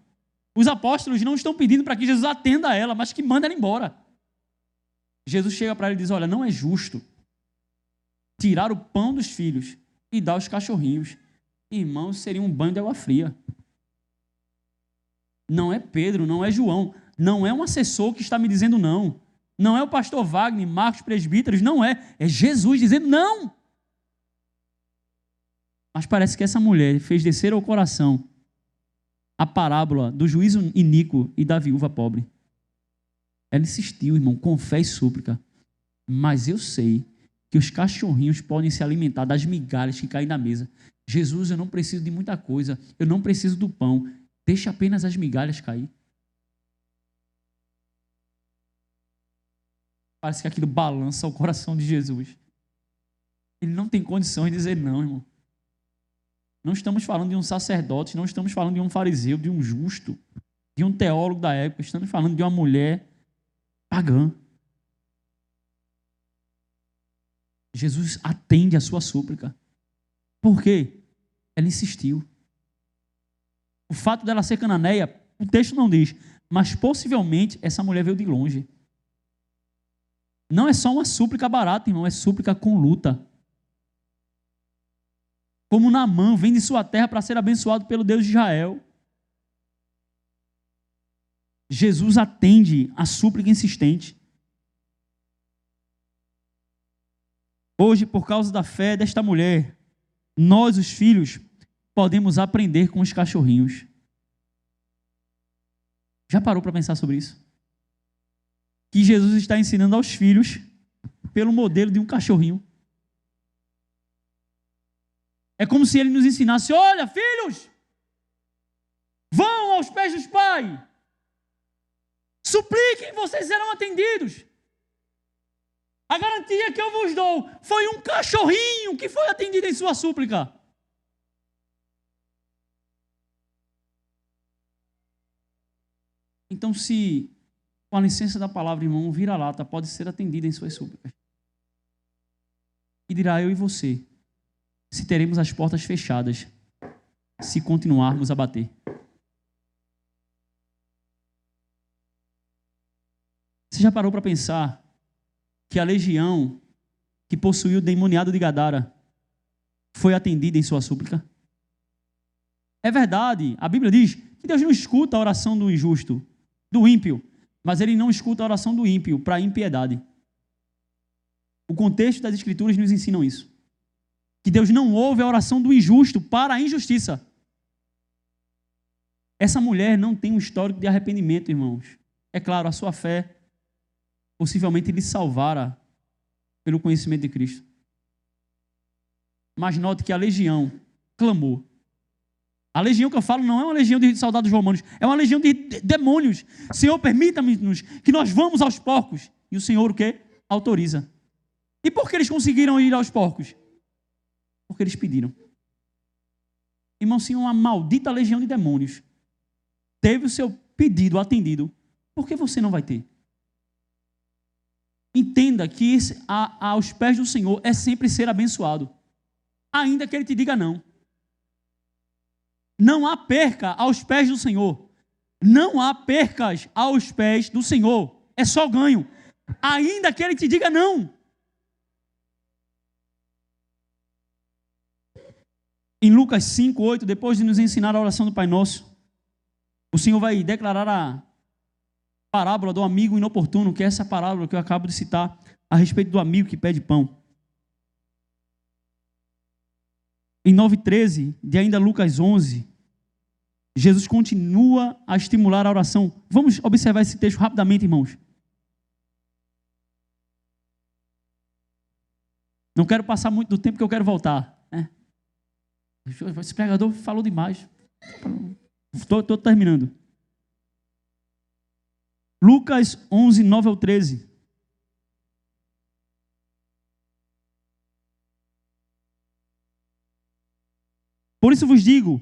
A: Os apóstolos não estão pedindo para que Jesus atenda a ela, mas que manda ela embora. Jesus chega para ela e diz: olha, não é justo tirar o pão dos filhos e dar aos cachorrinhos. Irmãos, seria um banho de água fria. Não é Pedro, não é João, não é um assessor que está me dizendo não. Não é o pastor Wagner, Marcos, presbíteros, não é. É Jesus dizendo não. Mas parece que essa mulher fez descer ao coração a parábola do juízo iníquo e da viúva pobre. Ela insistiu, irmão, com fé e súplica. Mas eu sei que os cachorrinhos podem se alimentar das migalhas que caem na mesa. Jesus, eu não preciso de muita coisa. Eu não preciso do pão. Deixa apenas as migalhas cair. Parece que aquilo balança o coração de Jesus. Ele não tem condição de dizer não, irmão. Não estamos falando de um sacerdote, não estamos falando de um fariseu, de um justo, de um teólogo da época. Estamos falando de uma mulher pagã. Jesus atende a sua súplica. Por quê? Ela insistiu. O fato dela ser cananeia, o texto não diz, mas possivelmente essa mulher veio de longe. Não é só uma súplica barata, irmão, é súplica com luta. Como Naamã vem de sua terra para ser abençoado pelo Deus de Israel. Jesus atende a súplica insistente. Hoje, por causa da fé desta mulher, nós, os filhos, podemos aprender com os cachorrinhos. Já parou para pensar sobre isso? Que Jesus está ensinando aos filhos pelo modelo de um cachorrinho. É como se ele nos ensinasse: olha, filhos, vão aos pés dos pais, supliquem, vocês serão atendidos. A garantia que eu vos dou foi um cachorrinho que foi atendido em sua súplica. Então, se, com a licença da palavra, irmão, um vira-lata pode ser atendido em suas súplicas. E dirá: eu e você, se teremos as portas fechadas, se continuarmos a bater. Você já parou para pensar que a legião que possuiu o demoniado de Gadara foi atendida em sua súplica? É verdade, a Bíblia diz que Deus não escuta a oração do injusto, do ímpio, mas Ele não escuta a oração do ímpio para a impiedade. O contexto das Escrituras nos ensinam isso. Que Deus não ouve a oração do injusto para a injustiça. Essa mulher não tem um histórico de arrependimento, irmãos. É claro, a sua fé possivelmente lhe salvara pelo conhecimento de Cristo. Mas note que a legião clamou. A legião que eu falo não é uma legião de soldados romanos, é uma legião de demônios. Senhor, permita-nos que nós vamos aos porcos. E o Senhor o quê? Autoriza. E por que eles conseguiram ir aos porcos? Porque eles pediram. Irmão, se uma maldita legião de demônios teve o seu pedido atendido, por que você não vai ter? Entenda que aos pés do Senhor é sempre ser abençoado, ainda que Ele te diga não. Não há perca aos pés do Senhor. Não há percas aos pés do Senhor. É só ganho, ainda que Ele te diga não. Em Lucas 5:8, depois de nos ensinar a oração do Pai Nosso, o Senhor vai declarar a parábola do amigo inoportuno, que é essa parábola que eu acabo de citar, a respeito do amigo que pede pão. Em 9:13, de ainda Lucas 11, Jesus continua a estimular a oração. Vamos observar esse texto rapidamente, irmãos. Não quero passar muito do tempo, porque eu quero voltar. Esse pregador falou demais. Estou terminando. Lucas 11, 9 ao 13. Por isso vos digo,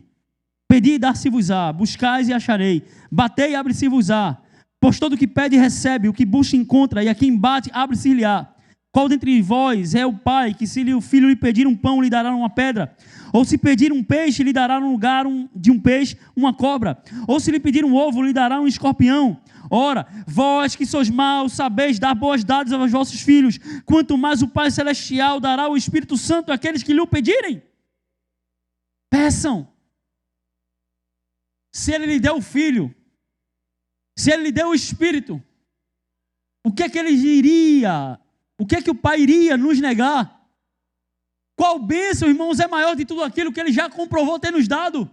A: pedi e dar-se-vos-á, buscais e acharei, batei e abre-se-vos-á, pois todo o que pede recebe, o que busca encontra, e a quem bate abre-se-lhe-á. Qual dentre vós é o pai que, se o filho lhe pedir um pão, lhe dará uma pedra? Ou se pedir um peixe, lhe dará no lugar de um peixe uma cobra? Ou se lhe pedir um ovo, lhe dará um escorpião? Ora, vós que sois maus, sabeis dar boas dádivas aos vossos filhos, quanto mais o Pai Celestial dará o Espírito Santo àqueles que lhe o pedirem. Peçam. Se ele lhe deu o filho, se ele lhe deu o Espírito, o que é que ele iria, o que é que o Pai iria nos negar? Qual bênção, irmãos, é maior de tudo aquilo que ele já comprovou ter nos dado?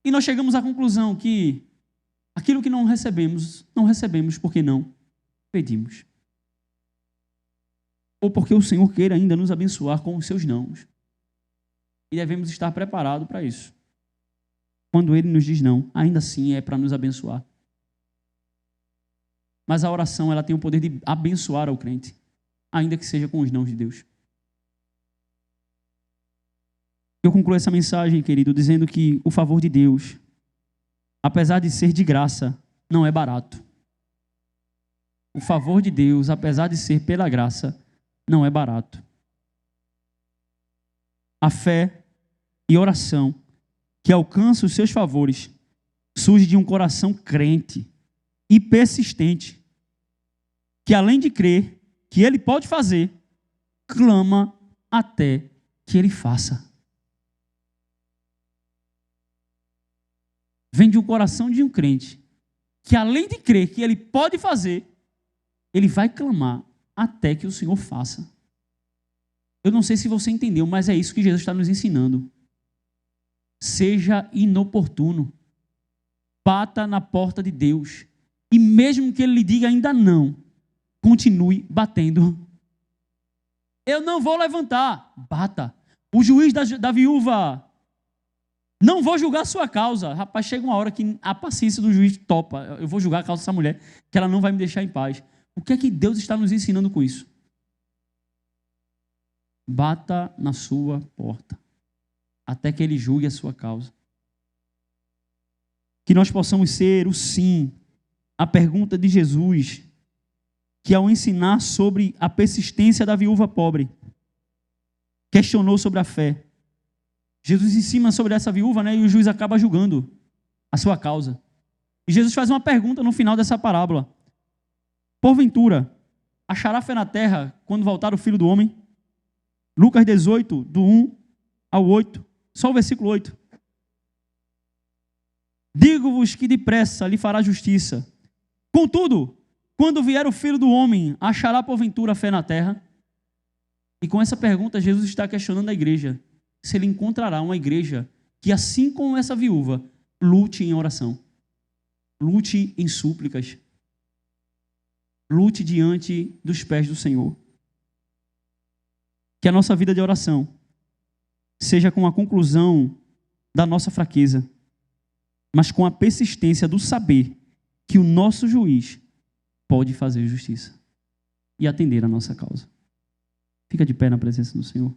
A: E nós chegamos à conclusão que aquilo que não recebemos porque não pedimos. Ou porque o Senhor queira ainda nos abençoar com os seus nãos. E devemos estar preparados para isso. Quando Ele nos diz não, ainda assim é para nos abençoar. Mas a oração, ela tem o poder de abençoar ao crente, ainda que seja com os nãos de Deus. Eu concluo essa mensagem, querido, dizendo que o favor de Deus, apesar de ser de graça, não é barato. O favor de Deus, apesar de ser pela graça, não é barato. A fé e oração que alcança os seus favores surge de um coração crente e persistente, que além de crer que Ele pode fazer, clama até que Ele faça. Vem de um coração de um crente, que além de crer que Ele pode fazer, ele vai clamar até que o Senhor faça. Eu não sei se você entendeu, mas é isso que Jesus está nos ensinando. Seja inoportuno. Bata na porta de Deus. E mesmo que Ele lhe diga ainda não, continue batendo. Eu não vou levantar. Bata. O juiz da viúva, não vou julgar a sua causa. Rapaz, chega uma hora que a paciência do juiz topa. Eu vou julgar a causa dessa mulher, que ela não vai me deixar em paz. O que é que Deus está nos ensinando com isso? Bata na sua porta, até que Ele julgue a sua causa. Que nós possamos ser o sim, a pergunta de Jesus, que ao ensinar sobre a persistência da viúva pobre, questionou sobre a fé. Jesus ensina sobre essa viúva, né, e o juiz acaba julgando a sua causa. E Jesus faz uma pergunta no final dessa parábola. Porventura, achará fé na terra quando voltar o Filho do Homem? Lucas 18, do 1 ao 8. Só o versículo 8. Digo-vos que depressa lhe fará justiça. Contudo, quando vier o Filho do Homem, achará porventura fé na terra? E com essa pergunta, Jesus está questionando a igreja. Se ele encontrará uma igreja que, assim como essa viúva, lute em oração. Lute em súplicas. Lute diante dos pés do Senhor. Que a nossa vida de oração seja com a conclusão da nossa fraqueza, mas com a persistência do saber que o nosso juiz pode fazer justiça e atender a nossa causa. Fica de pé na presença do Senhor.